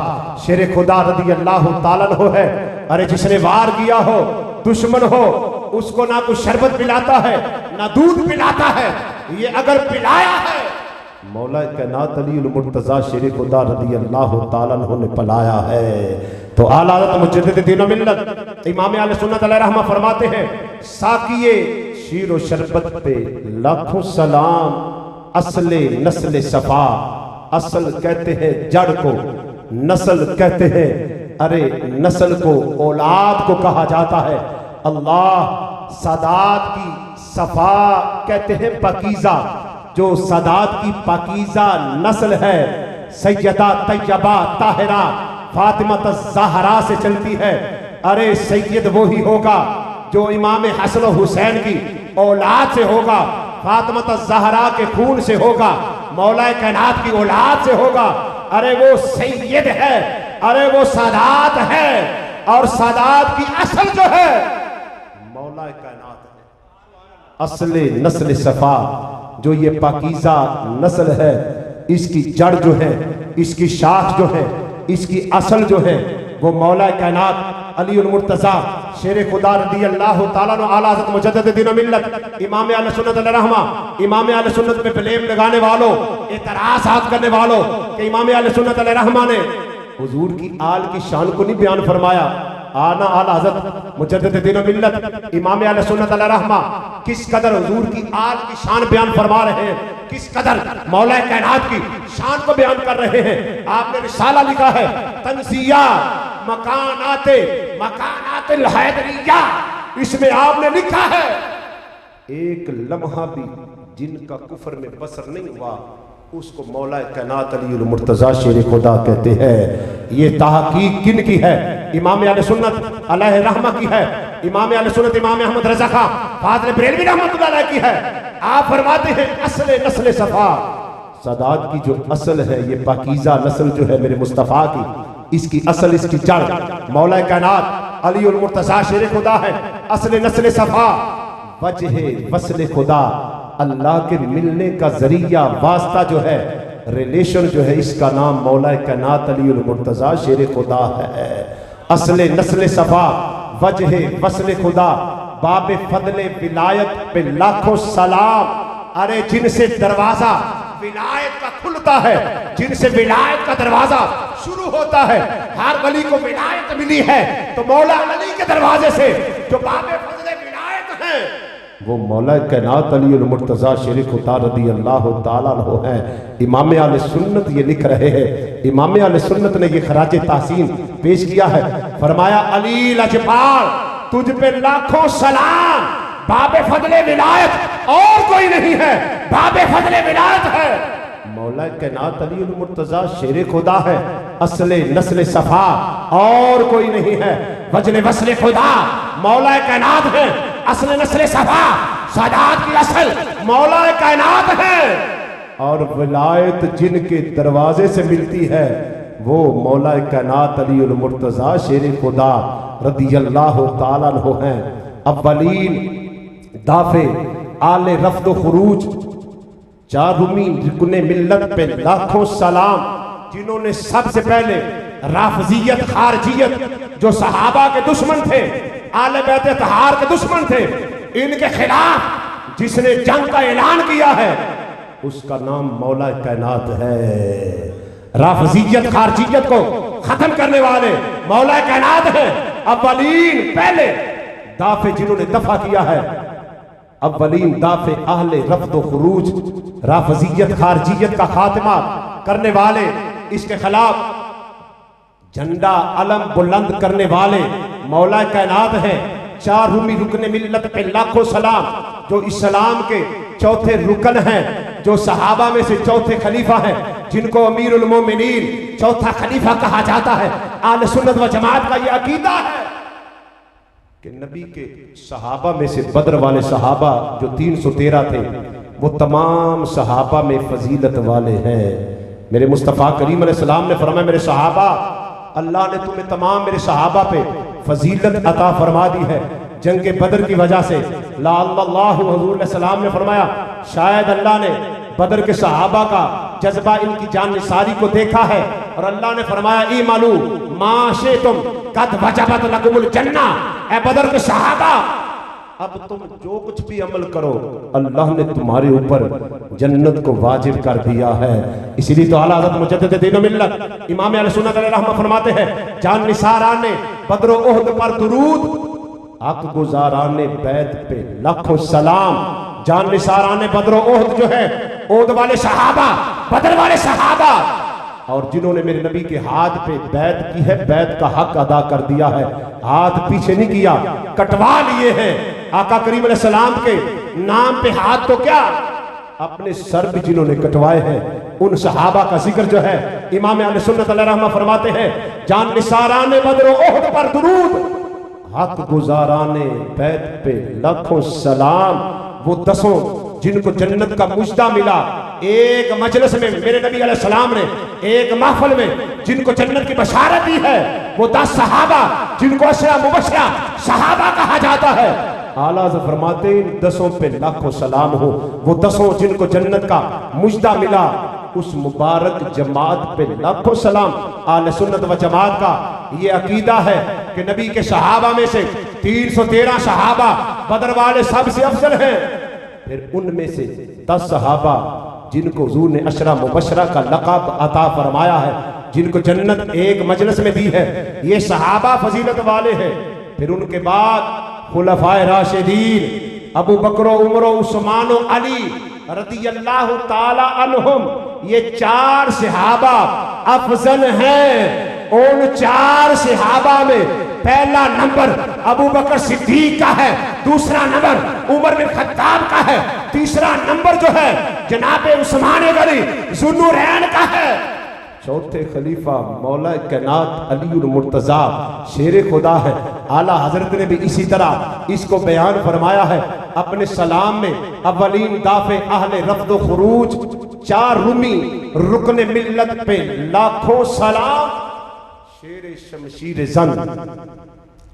शेर खुदा रदी अल्लाह ताला अन्हु है। अरे जिसने वार किया हो, दुश्मन हो, उसको ना कुछ शरबत पिलाता है ना दूध पिलाता है, ये अगर पिलाया है मौला कायनात अली मुर्तज़ा शेर खुदा रदी अल्लाह ताला अन्हु ने पिलाया है। तो आला हज़रत मुजद्दिद दीन व मिल्लत इमाम अहले सुन्नत अलैहि रहमा फरमाते हैं, साकिए शीर व शरबत पे लाखों सलाम, असले नस्ल सफा, असल कहते हैं जड़ को, नस्ल कहते हैं, अरे नस्ल को औलाद को कहा जाता है। अल्लाह सादात की सफा कहते हैं पाकीज़ा, जो सादात की पाकीज़ा नस्ल है, सैयदा तैयबा ताहिरा फातिमा ज़हरा से चलती है। अरे सैयद वो ही होगा जो इमाम हसन हुसैन की औलाद से होगा, फातिमा ज़हरा के खून से होगा, मौला कायनात की औलाद से होगा। अरे वो सैयद है, अरे वो सादात है, और सादात की असल जो है मौला कायनात है। असले नस्ल सफा, जो ये पाकीज़ा नस्ल है, इसकी जड़ जो है, इसकी शाख जो है, इसकी असल जो है, वो मौला कायनात अली मुर्तज़ा शेर खुदा रदी अल्लाह ताला अन्हु आला हज़रत मुजद्दिद दीन व मिल्लत इमाम अहले सुन्नत वल रहमा, इमाम अहले सुन्नत पे ब्लेम लगाने वालों, एतराज़ात करने वालों कि इमाम अहले सुन्नत वल रहमा ने हुजूर की आल की शान को नहीं बयान फरमाया। आना आला हज़रत मुजद्दिद दीन व मिल्लत इमाम अहले सुन्नत वल रहमा किस कदर हुजूर की आल की शान बयान फरमा रहे हैं, किस कदर मौला कायनात की शान को बयान कर रहे हैं। आपने रिसाला लिखा है तंज़िया मकानाते मकानातिल हैदरिया, इसमें आपने लिखा है एक लम्हा भी जिनका कुफर में बसर नहीं हुआ उसको मौला कायनात अली मुर्तज़ा शेर खुदा कहते हैं। ये तहकीक किन की है? इमाम अहले सुन्नत अलैहि रहमा की है। इमाम अहले सुन्नत इमाम अहमद रज़ा खां फाज़िल बरेलवी रहमतुल्लाह अलैह की है। आप फरमाते हैं असले नस्ल सफा, सादात की जो असल है, ये पाकीज़ा नस्ल जो है मेरे मुस्तफ़ा की, इसकी असल, इसकी जड़ मौला कायनात अली मुर्तज़ा शेर खुदा है। असले नस्ल सफा, वजह वस्ल खुदा, अल्लाह के मिलने का जरिया, वास्ता जो है, रिलेशन जो है, इसका नाम मौला कायनात अली मुर्तज़ा शेर खुदा है। असले नस्ल सफा, वजह वस्ल खुदा, बाबे फदले विलायत पे लाखों सलाम। अरे जिनसे दरवाजा विलायत का खुलता है, जिनसे विलायत का दरवाजा शुरू होता है, हर वली को विलायत मिली है, तो मौला अली के दरवाजे से जो बाबे फदले विलायत हैं वो मौला कायनात अली मुर्तज़ा शेर खुदा रदी अल्लाह ताला अन्हु है। इमाम अहले सुन्नत ये लिख रहे हैं, इमाम अहले सुन्नत ने ये खराज तासीन पेश किया है। फरमाया अली लजपाल तुझ पे लाखों सलाम, बाबे फदले विलायत और कोई नहीं है, बाबे फदले विलायत है। मौला कायनात अली मुर्तज़ा शेर खुदा है, असले नस्ल सफा और कोई नहीं है। वजले वस्ल खुदा मौला कायनात है, असले नस्ल सफा सादात की असल मौला कायनात है। और विलायत जिनके दरवाजे से मिलती है वो मौला कायनात अली मुर्तज़ा शेर खुदा रदी अल्लाह ताला अन्हु हैं। अव्वलीन दाफे आले रफ्द खुरूज, जारुमी रुकने मिल्लत पे लाखों सलाम, जिन्होंने सबसे पहले राफजियत खारजियत जो सहाबा के दुश्मन थे, आले बैत तहार के दुश्मन थे, इनके खिलाफ जिसने जंग का ऐलान किया है उसका नाम मौला कायनात है। राफजियत खारजियत को खत्म करने वाले मौला कायनात है। अव्वलीन पहले दाफे जिन्होंने दफा किया है, अव्वलीन दाफे अहले रफ्द खुरूज, राफजियत खारजियत का खात्मा करने वाले, इसके खिलाफ झंडा अलम बुलंद करने वाले मौला कायनात है। चार रूमी रुकने मिल्लत पे लाखों सलाम, जो इस्लाम के चौथे रुकन हैं, जो सहाबा में से चौथे खलीफा हैं, जिनको अमीरुल मोमिनीन चौथा खलीफा कहा जाता है। आले सुन्नत व जमात का ये अकीदा है कि नबी के सहाबा में से बद्र वाले सहाबा जो 313 थे, वो तमाम सहाबा में फजीलत वाले हैं। मेरे मुस्तफ़ा करीम अलैहिस्सलाम ने फरमाया, मेरे सहाबा, अल्लाह ने तुम्हें तमाम मेरे सहाबा पे फजीलत अता फरमा दी है जंग बदर की वजह से। अल्लाह हुज़ूर सलाम ने फरमाया, शायद अल्लाह ने बदर के सहाबा का जज्बा, इनकी जान निसारी को देखा है, और अल्लाह ने फरमाया, ई मालू माशे तुम कद वजबत लकुमुल जन्ना, ए बदर के सहाबा, अब तुम जो कुछ भी अमल करो अल्लाह ने तुम्हारे ऊपर जन्नत को वाजिब कर दिया है। इसीलिए तो आला हज़रत मुजद्दिद दीन व मिल्लत इमाम अहले सुन्नत वल रहमत फरमाते हैं, जान निसाराने बद्र ओहद पर दुरूद, हक गुजाराने बैत पे लाखों सलाम। जान निसाराने बद्र ओहद जो है, ओहद वाले सहाबा, बदर वाले सहाबा, और जिन्होंने मेरे नबी के हाथ पे बैत की है, बैत का हक अदा कर दिया है, हाथ पीछे नहीं किया, कटवा लिए हैं। आका करीम अलैहिस्सलाम के नाम पे हाथ तो क्या, अपने सर भी जिन्होंने कटवाए हैं, उन सहाबा का जिक्र जो है इमाम अहले सुन्नत वल रहमत फरमाते हैं, जान निसाराने बद्र ओहद पर दुरूद, हक गुजाराने बैत पे लाखों सलाम। वो 10 जिनको जन्नत का मुजदा मिला एक मजलिस में, मेरे नबी अलैहिस्सलाम ने एक महफिल में जिनको जन्नत की बशारत दी है, वो 10 सहाबा जिनको अशरा मुबशरा सहाबा कहा जाता है। आला से फरमाते हैं, 10 पे लाखों सलाम हो। वो 10 जिनको जन्नत का मुजदा मिला, उस मुबारक जमात पे लाखों सलाम। आले सुन्नत व जमात का ये अकीदा है कि नबी के सहाबा में से 313 सहाबा बदर वाले सबसे अफजल हैं। फिर उनमें से 10 सहाबा जिनको हुजूर ने अशरा मुबशरा का लक़ब अता फरमाया है, जिनको जन्नत एक मजलिस में दी है, ये सहाबा फजीलत वाले हैं। फिर उनके बाद खुलफाए राशिदीन अबू बकर, उमर, उस्मान, अली रदियल्लाहु ताला अन्हुम, ये 4 सहाबा अफजल हैं। उन 4 सहाबा में पहला नंबर अबू बकर सिद्दीक का है, दूसरा नंबर उमर बिन खत्ताब का है, तीसरा नंबर जो है जनाबे उस्मान गनी ज़ुन्नूरैन का है, चौथे खलीफा मौला कायनात अलीउल मुर्तज़ा शेर खुदा है। आला हजरत ने भी इसी तरह इसको बयान फरमाया है अपने सलाम में, अव्वलीन दाफे अहले रफ्द खुरूज, 4 रूमी रुकने मिल्लत पे लाखों सलाम, शेर शमशीर जन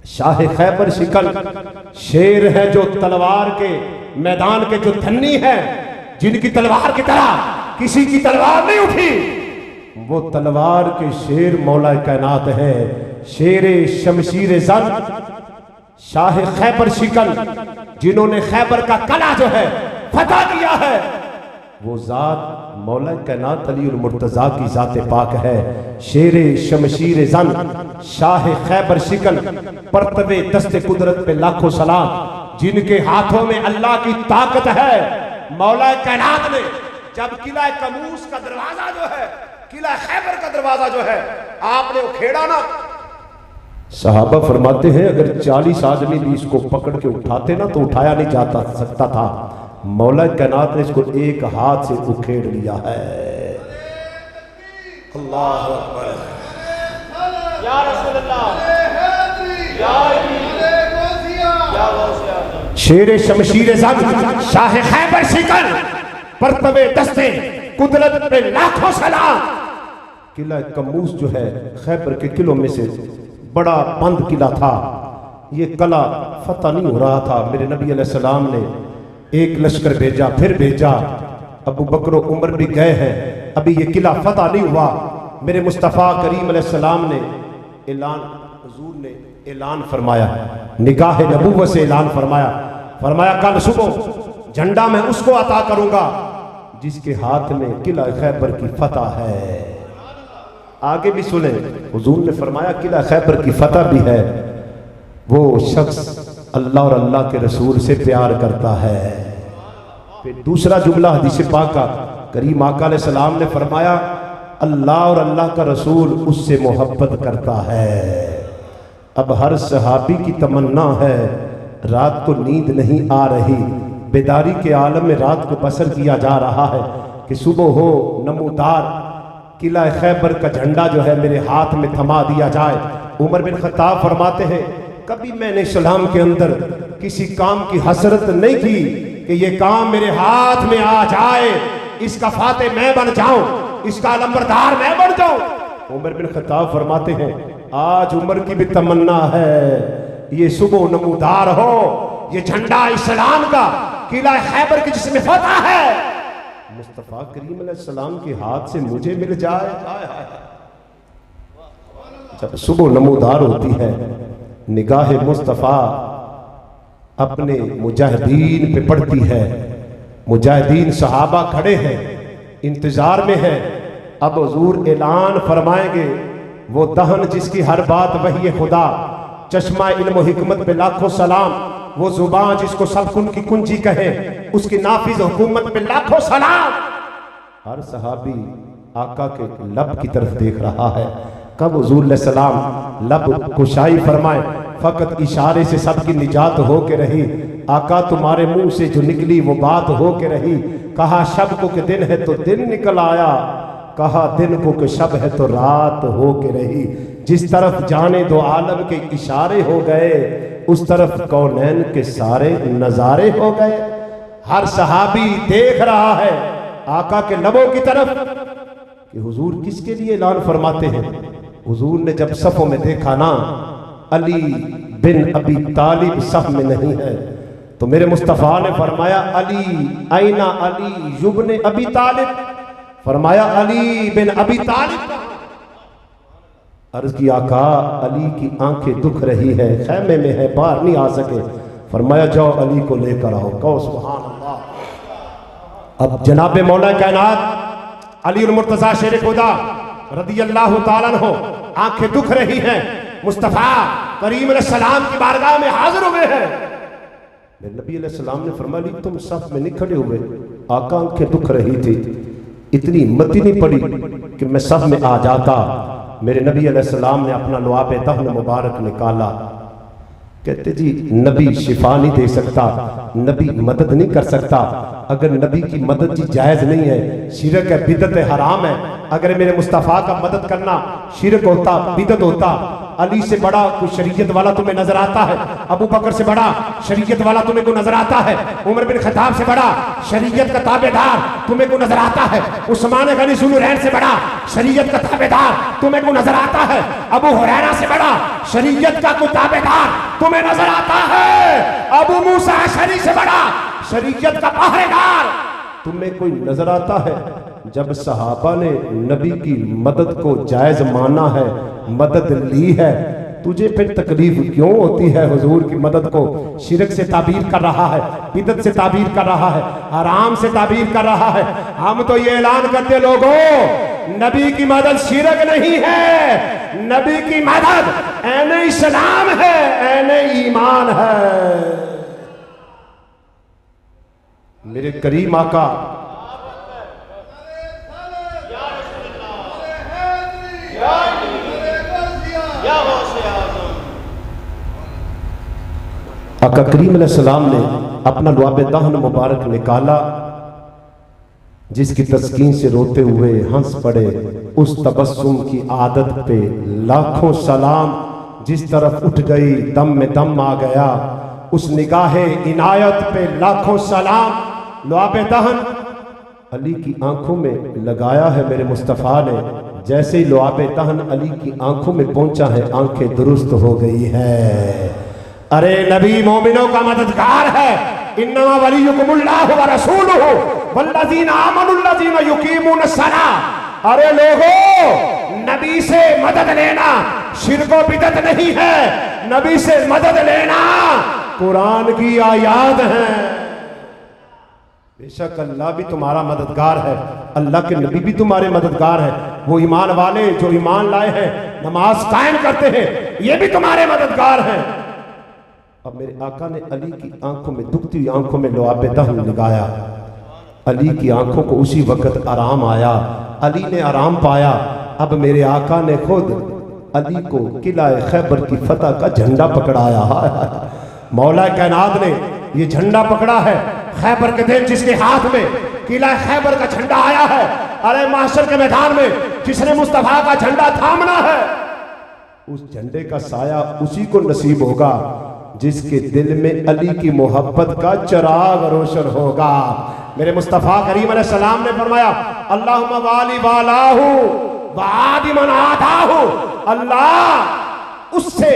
शाह खैबर शिकल, शेर है जो तलवार के मैदान के जो धन्नी है, जिनकी तलवार की तरह किसी की तलवार नहीं उठी, वो तलवार के शेर मौला कायनात है। शेर शमशीर जन शाह खैबर शिकल, जिन्होंने खैबर का कला जो है फतह किया है, वो जात मौला कायनात अलीउल मुर्तज़ा की जात पाक है। शेर शमशीर जन शाह खैबर शिकल, परतबे दस्ते कुदरत पे लाखों सलाम, जिनके हाथों में अल्लाह की ताकत है। मौला कायनात ने जब किला कमूस का दरवाजा जो है, किला खैबर का दरवाजा जो है आपने उखेड़ा ना, सहाबा फरमाते हैं अगर 40 आदमी भी इसको पकड़ के उठाते ना तो उठाया नहीं जाता सकता था। मौला कायनात ने इसको एक हाथ से उखेड़ लिया है। अल्लाह अकबर, या रसूल अल्लाह, शेर शमशीर जन शाह खैबर शिकल, परतबे दस्ते कुदरत पे लाखों सलाम। किला कमूस जो है खैबर के किलों में से बड़ा बंद किला था, ये कला फतह नहीं हो रहा था। मेरे नबी अलैहिस्सलाम ने एक लश्कर भेजा, फिर भेजा, अबू बकर उमर भी गए हैं, अभी ये किला फतह नहीं हुआ। मेरे मुस्तफ़ा करीम अलैहिस्सलाम ने ऐलान, हुजूर ने ऐलान फरमाया, निगाह नबूवत से ऐलान फरमाया, फरमाया कल सुबह झंडा मैं उसको अता करूंगा जिसके हाथ में किला खैबर की फतह है। आगे भी सुने, हुजूर ने फरमाया किला खैबर की फतह भी है वो शख्स अल्लाह और अल्लाह के रसूल से प्यार करता है। फिर दूसरा जुमला हदीस पाक का, करीम आका अलैहिस्सलाम ने फरमाया अल्लाह और अल्लाह का रसूल उससे मोहब्बत करता है। अब हर सहाबी की तमन्ना है, रात को नींद नहीं आ रही, बेदारी के आलम में रात को बसर किया जा रहा है कि सुबह हो नमूदार किला खैबर का झंडा जो है मेरे हाथ में थमा दिया जाए। उमर बिन खत्ताब फरमाते हैं कभी मैंने इस्लाम के अंदर किसी काम की हसरत नहीं की कि ये काम मेरे हाथ में आ जाए, इसका फाते मैं बन जाऊं, इसका लंबरदार मैं बन जाऊं। उमर बिन खत्ताब फरमाते हैं आज उमर की भी तमन्ना है ये सुबह नमूदार हो, ये झंडा इस्लाम का किला खैबर की जिसमें फतह है मुस्तफ़ा करीम अलैहिस्सलाम के हाथ से मुझे मिल जाए। जब सुबह नमूदार होती है, निगाह मुस्तफ़ा अपने मुजाहिदीन पे पड़ती है। मुजाहिदीन सहाबा खड़े हैं, इंतजार में है। अब हुजूर ऐलान फरमाएंगे, वो दहन जिसकी हर बात वही खुदा, चश्मा इल्म हिकमत पे लाखों सलाम, वो जुबान जिसको सब कुन की कुंजी कहे, उसकी नाफिज हुकूमत पे लाखों सलाम। हर सहाबी आका के लब की तरफ देख रहा है, कब हुजूर सलाम लब कुशाई फरमाए। फकत इशारे से सबकी निजात हो के रही, आका तुम्हारे मुंह से जो निकली वो बात हो के रही। कहा शब को के दिन है तो दिन निकल आया, कहा दिन को के शब है तो रात हो के रही। जिस तरफ जाने दो आलम के इशारे हो गए, उस तरफ कौनैन के सारे नजारे हो गए। हर सहाबी देख रहा है आका के लबों की तरफ कि हुजूर किसके लिए ऐलान फरमाते हैं। हुजूर ने जब सफों में देखा ना अली बिन अबी तालिब सफ में नहीं है, तो मेरे मुस्तफ़ा ने फरमाया अली आइना अली युब्ने अबी तालिब, फरमाया अली बिन अबी तालिब। अर्ज की आका अली की आंखें दुख रही है, खैमे में है, बाहर नहीं आ सके। फरमाया जाओ अली को लेकर आओ। कहो सुभान अल्लाह। अब जनाबे मौला कायनात अली उल मुर्तजा शेर खुदा रदियल्लाहु ताला अन्हु आंखें दुख रही हैं, मुस्तफ़ा करीम अलैहिस्सलाम की बारगाह में हाजिर हुए हैं। मेरे नबी अलैहिस्सलाम ने फरमाया तुम सब में नहीं खड़े हुए, आका आंखें दुख रही थी, इतनी हिम्मत ही नहीं पड़ी कि मैं सब में आ जाता। मेरे नबी अलैहिस्सलाम ने अपना लुआब दहन मुबारक निकाला। कहते जी नबी शिफा नहीं दे सकता, नबी मदद नहीं कर सकता। अगर नबी की मदद जी जायज़ नहीं है, शिरक है, बिदत है, हराम है। अगर मेरे मुस्तफ़ा का मदद करना शिरक होता, बिदत होता। अली से बड़ा कोई शरीयत वाला तुम्हें नजर आता है? अबू बकर से बड़ा शरीयत वाला तुम्हें को नजर आता है? उमर बिन खत्ताब से बड़ा शरीयत का ताबेदार तुम्हें को नजर आता है? उस्मान गनी ज़ुन्नुरैन से बड़ा शरीयत का ताबेदार तुम्हें को नजर आता है? अबू हुरैरा से बड़ा शरीयत का कोई ताबेदार तुम्हें नजर आता है? अबू मूसा अशअरी से बड़ा शरीयत का पहरेदार तुम्हें कोई नजर आता है? जब सहाबा ने नबी की मदद को जायज माना है, मदद ली है, तुझे फिर तकलीफ क्यों होती है? हुजूर की मदद को शिरक से ताबीर कर रहा है, बिदत से ताबीर कर रहा है, हराम से ताबीर कर रहा है। हम तो ये ऐलान करते लोगों, नबी की मदद शिरक नहीं है, नबी की मदद ऐने इस्लाम है, ऐने ईमान है। मेरे करीम आका आका करीम अलैहिस्सलाम ने अपना लुआब दहन मुबारक निकाला, जिसकी तस्कीन से रोते हुए हंस पड़े। उस तबस्सुम की आदत पे लाखों सलाम, जिस तरफ उठ गई दम में दम आ गया। उस निगाहे इनायत पे लाखों सलाम। लुआब दहन अली की आंखों में लगाया है मेरे मुस्तफ़ा ने। जैसे ही लुआब दहन अली की आंखों में पहुंचा है, आंखें दुरुस्त हो गई है। अरे नबी मोमिनों का मददगार है। इन्नमा वलियुकुमुल्लाहु व रसूलुहु वल्लज़ीना आमनुल्लज़ीना युकीमूनस्सलाह। अरे लोगों, नबी से मदद लेना शिर्क व बिदअत नहीं है, नबी से मदद लेना कुरान की आयात है। बेशक अल्लाह भी तुम्हारा मददगार है, अल्लाह के नबी भी तुम्हारे मददगार है। वो ईमान वाले जो ईमान लाए हैं, नमाज कायम करते हैं, ये भी तुम्हारे मददगार हैं। अब मेरे आका ने अली की आंखों में, दुखती हुई आंखों में लुआब दहन लगाया। अली की आंखों को उसी वक्त आराम आया, अली ने आराम पाया। अब मेरे आका ने खुद अली को किला खैबर की फतह का झंडा पकड़ाया। मौला कायनात ने ये झंडा पकड़ा है खैबर के दिन, जिसके हाथ में किला खैबर का झंडा आया है। अरे माशर के मैदान में जिसने मुस्तफा का झंडा थामना है, उस झंडे का साया उसी को नसीब होगा जिसके दिल में अली की मोहब्बत का चिराग रोशन होगा। मेरे मुस्तफा करीम अलैहिस्सलाम ने फरमाया, अल्लाहुम्मा वाली वालाहु वादी मन आदाहु। अल्लाह उससे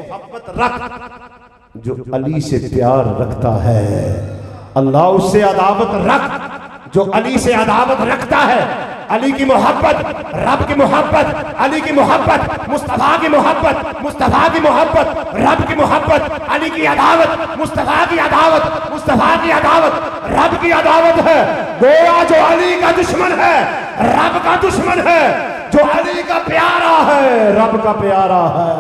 मोहब्बत रख जो अली से प्यार रखता है, अल्लाह उससे अदावत रख जो अली से अदावत रखता है। अली की मोहब्बत, रब की मोहब्बत, अली की मोहब्बत, मुस्तफा की मोहब्बत, मुस्तफा की मोहब्बत, रब की मोहब्बत, अली की अदावत, मुस्तफा की अदावत, मुस्तफा की अदावत, रब की अदावत है। गोया जो अली का दुश्मन है रब का दुश्मन है, जो अली का प्यारा है रब का प्यारा है।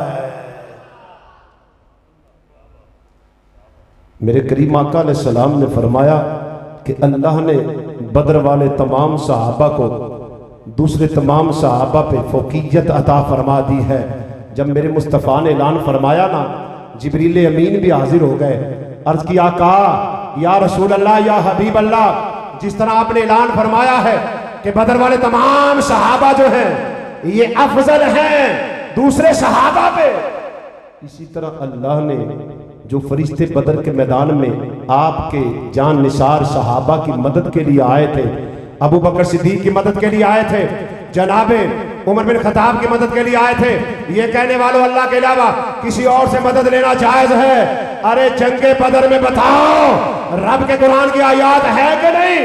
मेरे करीम आका अलैहिस्सलाम ने फरमाया कि अल्लाह ने बदर वाले तमाम सहाबा को दूसरे तमाम सहाबा पे फौकियत अता फरमा दी है। जब मेरे मुस्तफ़ा ने ऐलान फरमाया ना, जिब्रील अमीन भी हाजिर हो गए। अर्ज किया, आका या रसूल अल्लाह या हबीब अल्लाह, जिस तरह आपने ऐलान फरमाया है कि बदर वाले तमाम सहाबा जो हैं ये अफजल हैं दूसरे सहाबा पे, इसी तरह अल्लाह ने जो फरिश्ते बदर के मैदान में आपके जान निसार सहाबा की मदद के लिए आए थे, अबू बकर सिद्दीक की मदद के लिए आए थे, जनाबे उमर बिन खत्ताब की मदद के लिए आए थे, ये कहने वालों अल्लाह के अलावा किसी और से मदद लेना जायज है? अरे जंगे बदर में बताओ रब के कुरान की आयत है कि नहीं?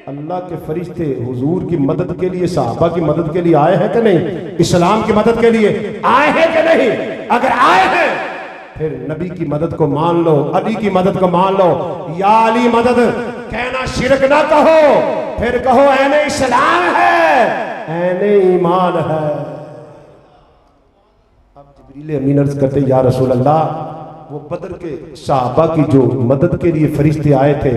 अल्लाह के फरिश्ते हुजूर की मदद के लिए, सहाबा की मदद के लिए आए हैं कि नहीं? इस्लाम की मदद के लिए आए हैं कि नहीं? अगर आए हैं फिर नबी की मदद को मान लो, अली की मदद को मान लो। या अली मदद कहना शिरक ना कहो, फिर कहो ऐने इस्लाम है, ऐने ईमान है। अब जिब्रील अमीन अर्ज करते, या रसूल अल्लाह, वो बदर के सहाबा की जो मदद के लिए फरिश्ते आए थे,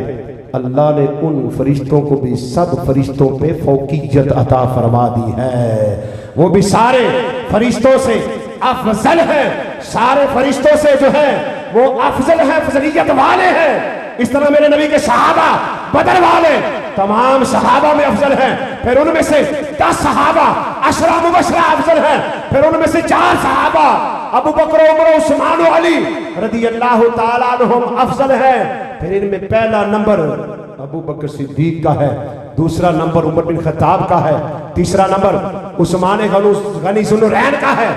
अल्लाह ने उन फरिश्तों को भी सब फरिश्तों पे फौकियत अता फरमा दी है। वो भी सारे फरिश्तों से अफजल है, सारे फरिश्तों से जो है वो अफजल है, अफजलियत वाले हैं। इस तरह मेरे नबी के सहाबा बदर वाले तमाम सहाबा में अफजल हैं। फिर उनमें से 10 सहाबा अशरा मुबशरा अफजल हैं। फिर उनमें से 4 सहाबा अबू बकर, उमर, उस्मान और अली रदियल्लाहु ताला अन्हुम अफजल हैं। फिर इनमें पहला नंबर अबू बकर सिद्दीक का है, दूसरा नंबर उमर बिन खत्ताब का है, तीसरा नंबर उस्मान गनी ज़ुन्नुरैन का है,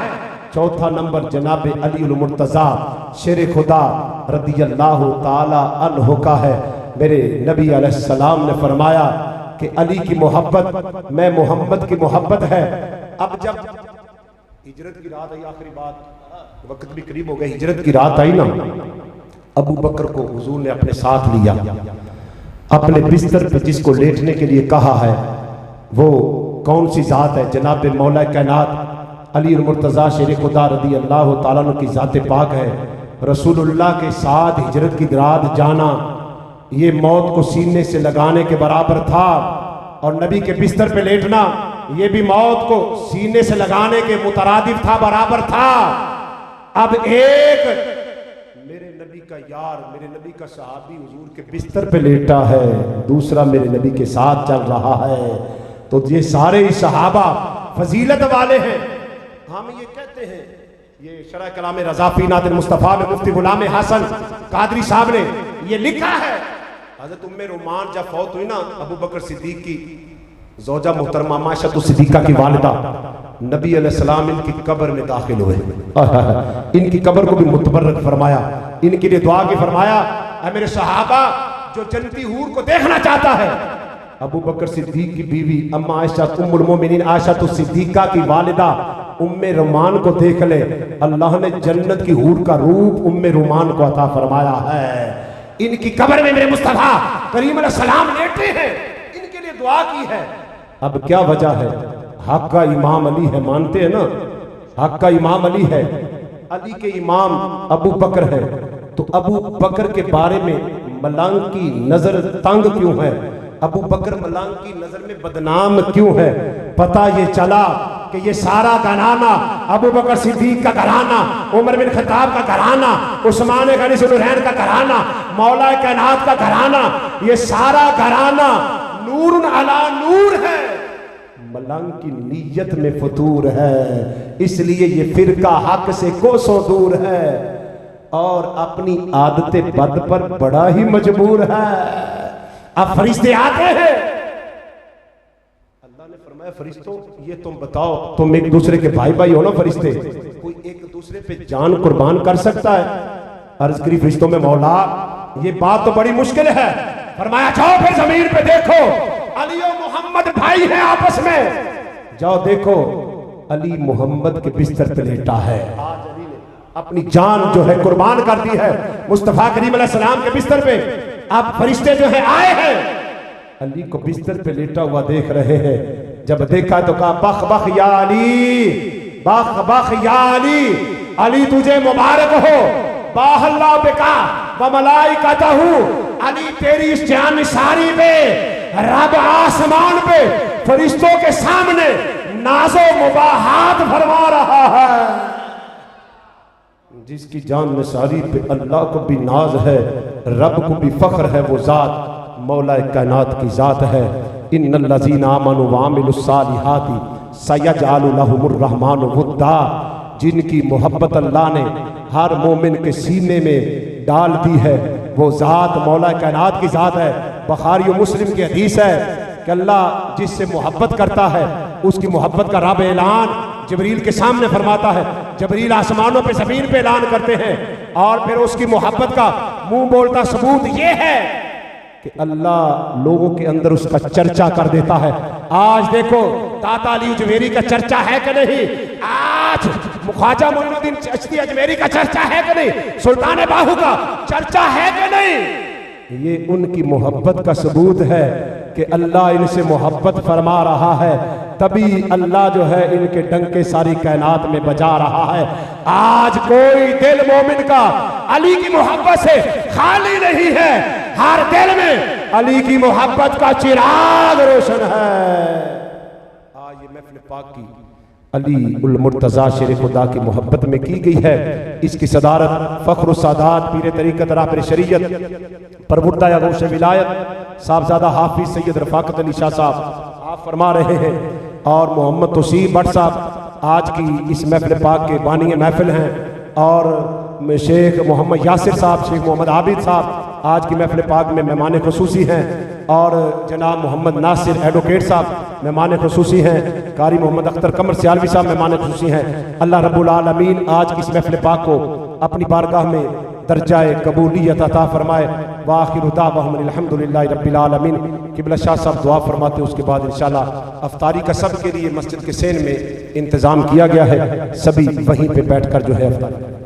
चौथा नंबर जनाब अली उल मुर्तज़ा शेर खुदा रदियल्लाहु ताला अन्हु का है। मेरे नबी अलैहिस्सलाम ने फरमाया कि अली की मोहब्बत मैं मोहम्मद की मोहब्बत है। अब जब हिजरत की रात आई, आखिरी बात, वक्त भी करीब हो गया, हिजरत की रात आई ना, अबू बकर को हुजूर ने अपने साथ लिया, अपने बिस्तर पे जिसको लेटने के लिए कहा है वो कौन सी जात है? जनाब मौला कायनात अली मुर्तज़ा शेर खुदा रदी अल्लाह ताला अन्हु की ज़ात पाक है। रसूलुल्लाह के साथ हिजरत की रात जाना ये मौत को सीने से लगाने के बराबर था, और नबी के बिस्तर पे लेटना ये भी मौत को सीने से लगाने के मुतरादिफ था, बराबर था। अब एक मेरे नबी का यार, मेरे नबी का सहाबी हुजूर के बिस्तर पे लेटा है, दूसरा मेरे नबी के साथ चल रहा है, तो ये सारे ही सहाबा फजीलत वाले हैं। हम ये कहते हैं, ये शरह कलाम रज़ा फी नातिल मुस्तफ़ा में मुफ्ती गुलाम हसन कादरी साहब ने ये लिखा है। हज़रत उम्मे रोमान जब फौत हुई ना, अबू बकर सिद्दीक की ज़ौजा मुहतरमा माशा सिद्दीका की वालिदा, नबी अलैहिस्सलाम इनकी कब्र में दाखिल हुए, इनकी कब्र को भी मुतबर्रक फरमाया, इनके लिए दुआ की फरमाया, ऐ मेरे सहाबा जो जन्नती हूर को देखना चाहता है, अबू बकर सिद्दीक की बीवी अम्मा आयशा उम्मुल मोमिनीन आयशा तो सिद्दीका की वालिदा उम्मे रुमान को देख ले, अल्लाह ने जन्नत की हूर का रूप उम्मे रुमान को अता फरमाया है। इनकी कब्र में मेरे मुस्तफा करीम अलैहिस्सलाम लेटे हैं, इनके लिए दुआ की है। अब क्या वजह है? हक का इमाम अली है, मानते हैं ना, हक का इमाम अली है, अली के इमाम अबू बकर है, तो अबू बकर के बारे में मलांग की नजर तंग क्यों है? अबू बकर मलांग की नजर में बदनाम क्यों है? पता ये चला कि ये सारा घराना अबू बकर सिद्दीक का घराना, उमर बिन खत्ताब का घराना, उस्मान गनी सुलैमान का घराना, मौला कायनात का घराना, ये सारा घराना नूर अला नूर है, मलांग की नीयत में फतूर है, इसलिए ये फिरका हक से कोसों दूर है और अपनी आदतें बद पर बड़ा ही मजबूर है। अब फरिश्ते आते हैं, अल्लाह ने फरमाया फरिश्तों ये तुम बताओ, तुम एक दूसरे के भाई भाई हो ना फरिश्ते, कोई एक दूसरे पे जान कुर्बान कर सकता है? अर्ज करी फरिश्तों में मौला ये बात तो बड़ी मुश्किल है। फरमाया जाओ फिर जमीन पे देखो, अली और मोहम्मद भाई हैं आपस में, जाओ देखो अली मोहम्मद के बिस्तर पे लेटा है, आज अली ने अपनी जान जो है कुर्बान कर दी है मुस्तफा करीम अलैहिस्सलाम के बिस्तर पे। अब फरिश्ते जो है आए हैं, अली को बिस्तर पे लेटा हुआ देख रहे हैं, जब देखा तो कहा बख बख या अली, बख बख या अली, अली तुझे मुबारक हो, बाहल्ला बिका व मलाइकतहू, अली तेरी इस जान सारी पे रब आसमान पे फरिश्तों के सामने नाजो मुबाहात फरमा रहा है। जिसकी जान निसारी पे अल्लाह को भी नाज है, रब को भी फख्र है, वो जात मौला कायनात की जात है। इन्नल्लज़ीना आमनू व अमिलुस्सालिहाति सयजअलु लहुमुर रहमानु वुद्दा, जिनकी मोहब्बत अल्लाह ने हर मोमिन के सीने में डाल दी है, वो जात मौला कायनात की जात है। बुखारी और मुस्लिम की हदीस है कि अल्लाह जिससे मोहब्बत करता है उसकी मोहब्बत का रब ऐलान जबरील के सामने फरमाता है, जबरील आसमानों पे जमीन पे ऐलान करते हैं और फिर उसकी मोहब्बत का मुंह बोलता सबूत ये है कि अल्लाह लोगों के अंदर उसका चर्चा कर देता है। आज देखो दाता अली अजमेरी का चर्चा है कि नहीं, आज ख्वाजा मोइनुद्दीन चिश्ती अजमेरी का चर्चा है कि नहीं, सुल्तान बाहू का चर्चा है कि नहीं? ये उनकी मोहब्बत का सबूत है कि अल्लाह इनसे मोहब्बत फरमा रहा है, तभी अल्लाह जो है इनके डंके सारी कायनात में बजा रहा है। आज कोई दिल मोमिन का अली की मोहब्बत से खाली नहीं है, हर दिल में अली की मोहब्बत का चिराग रोशन है। आज ये महफिल पाक की अली उल मुर्तज़ा शेर खुदा की मोहब्बत में की गई है। इसकी सदारत फ़ख्र सादात पीर तरीक़त राहबर शरीयत परवुर्दा गौश विलायत साहबजादा हाफिज सैयद रफ़ाकत अली शाह साहब आप फरमा रहे हैं, और मोहम्मद तौसीफ भट्ट साहब आज की इस महफिल पाक के बानी महफिल हैं, और शेख मोहम्मद यासिर साहब, शेख मोहम्मद आबिद साहब आज की महफिल पाक में मेहमान खुसूसी हैं, और जनाब मोहम्मद नासिर एडवोकेट साहब मेहमान खुसूसी हैं, कारी मोहम्मद अख्तर कमर सियालवी साहब मेहमान खुसूसी हैं। अल्लाह रब्बुल आलमीन आज की इस महफिल पाक को अपनी बारगाह में दर्जाए कबूलियत अता फरमाए। व आखिरु दाअवाहुम अल्हम्दुलिल्लाहि रब्बिल आलमीन। किबला शाह साहब दुआ फरमाते, उसके बाद इंशाअल्लाह अफ्तारी का सब के लिए मस्जिद के सेन में इंतज़ाम किया गया है, सभी वहीं पे बैठ कर जो है अफ्तारी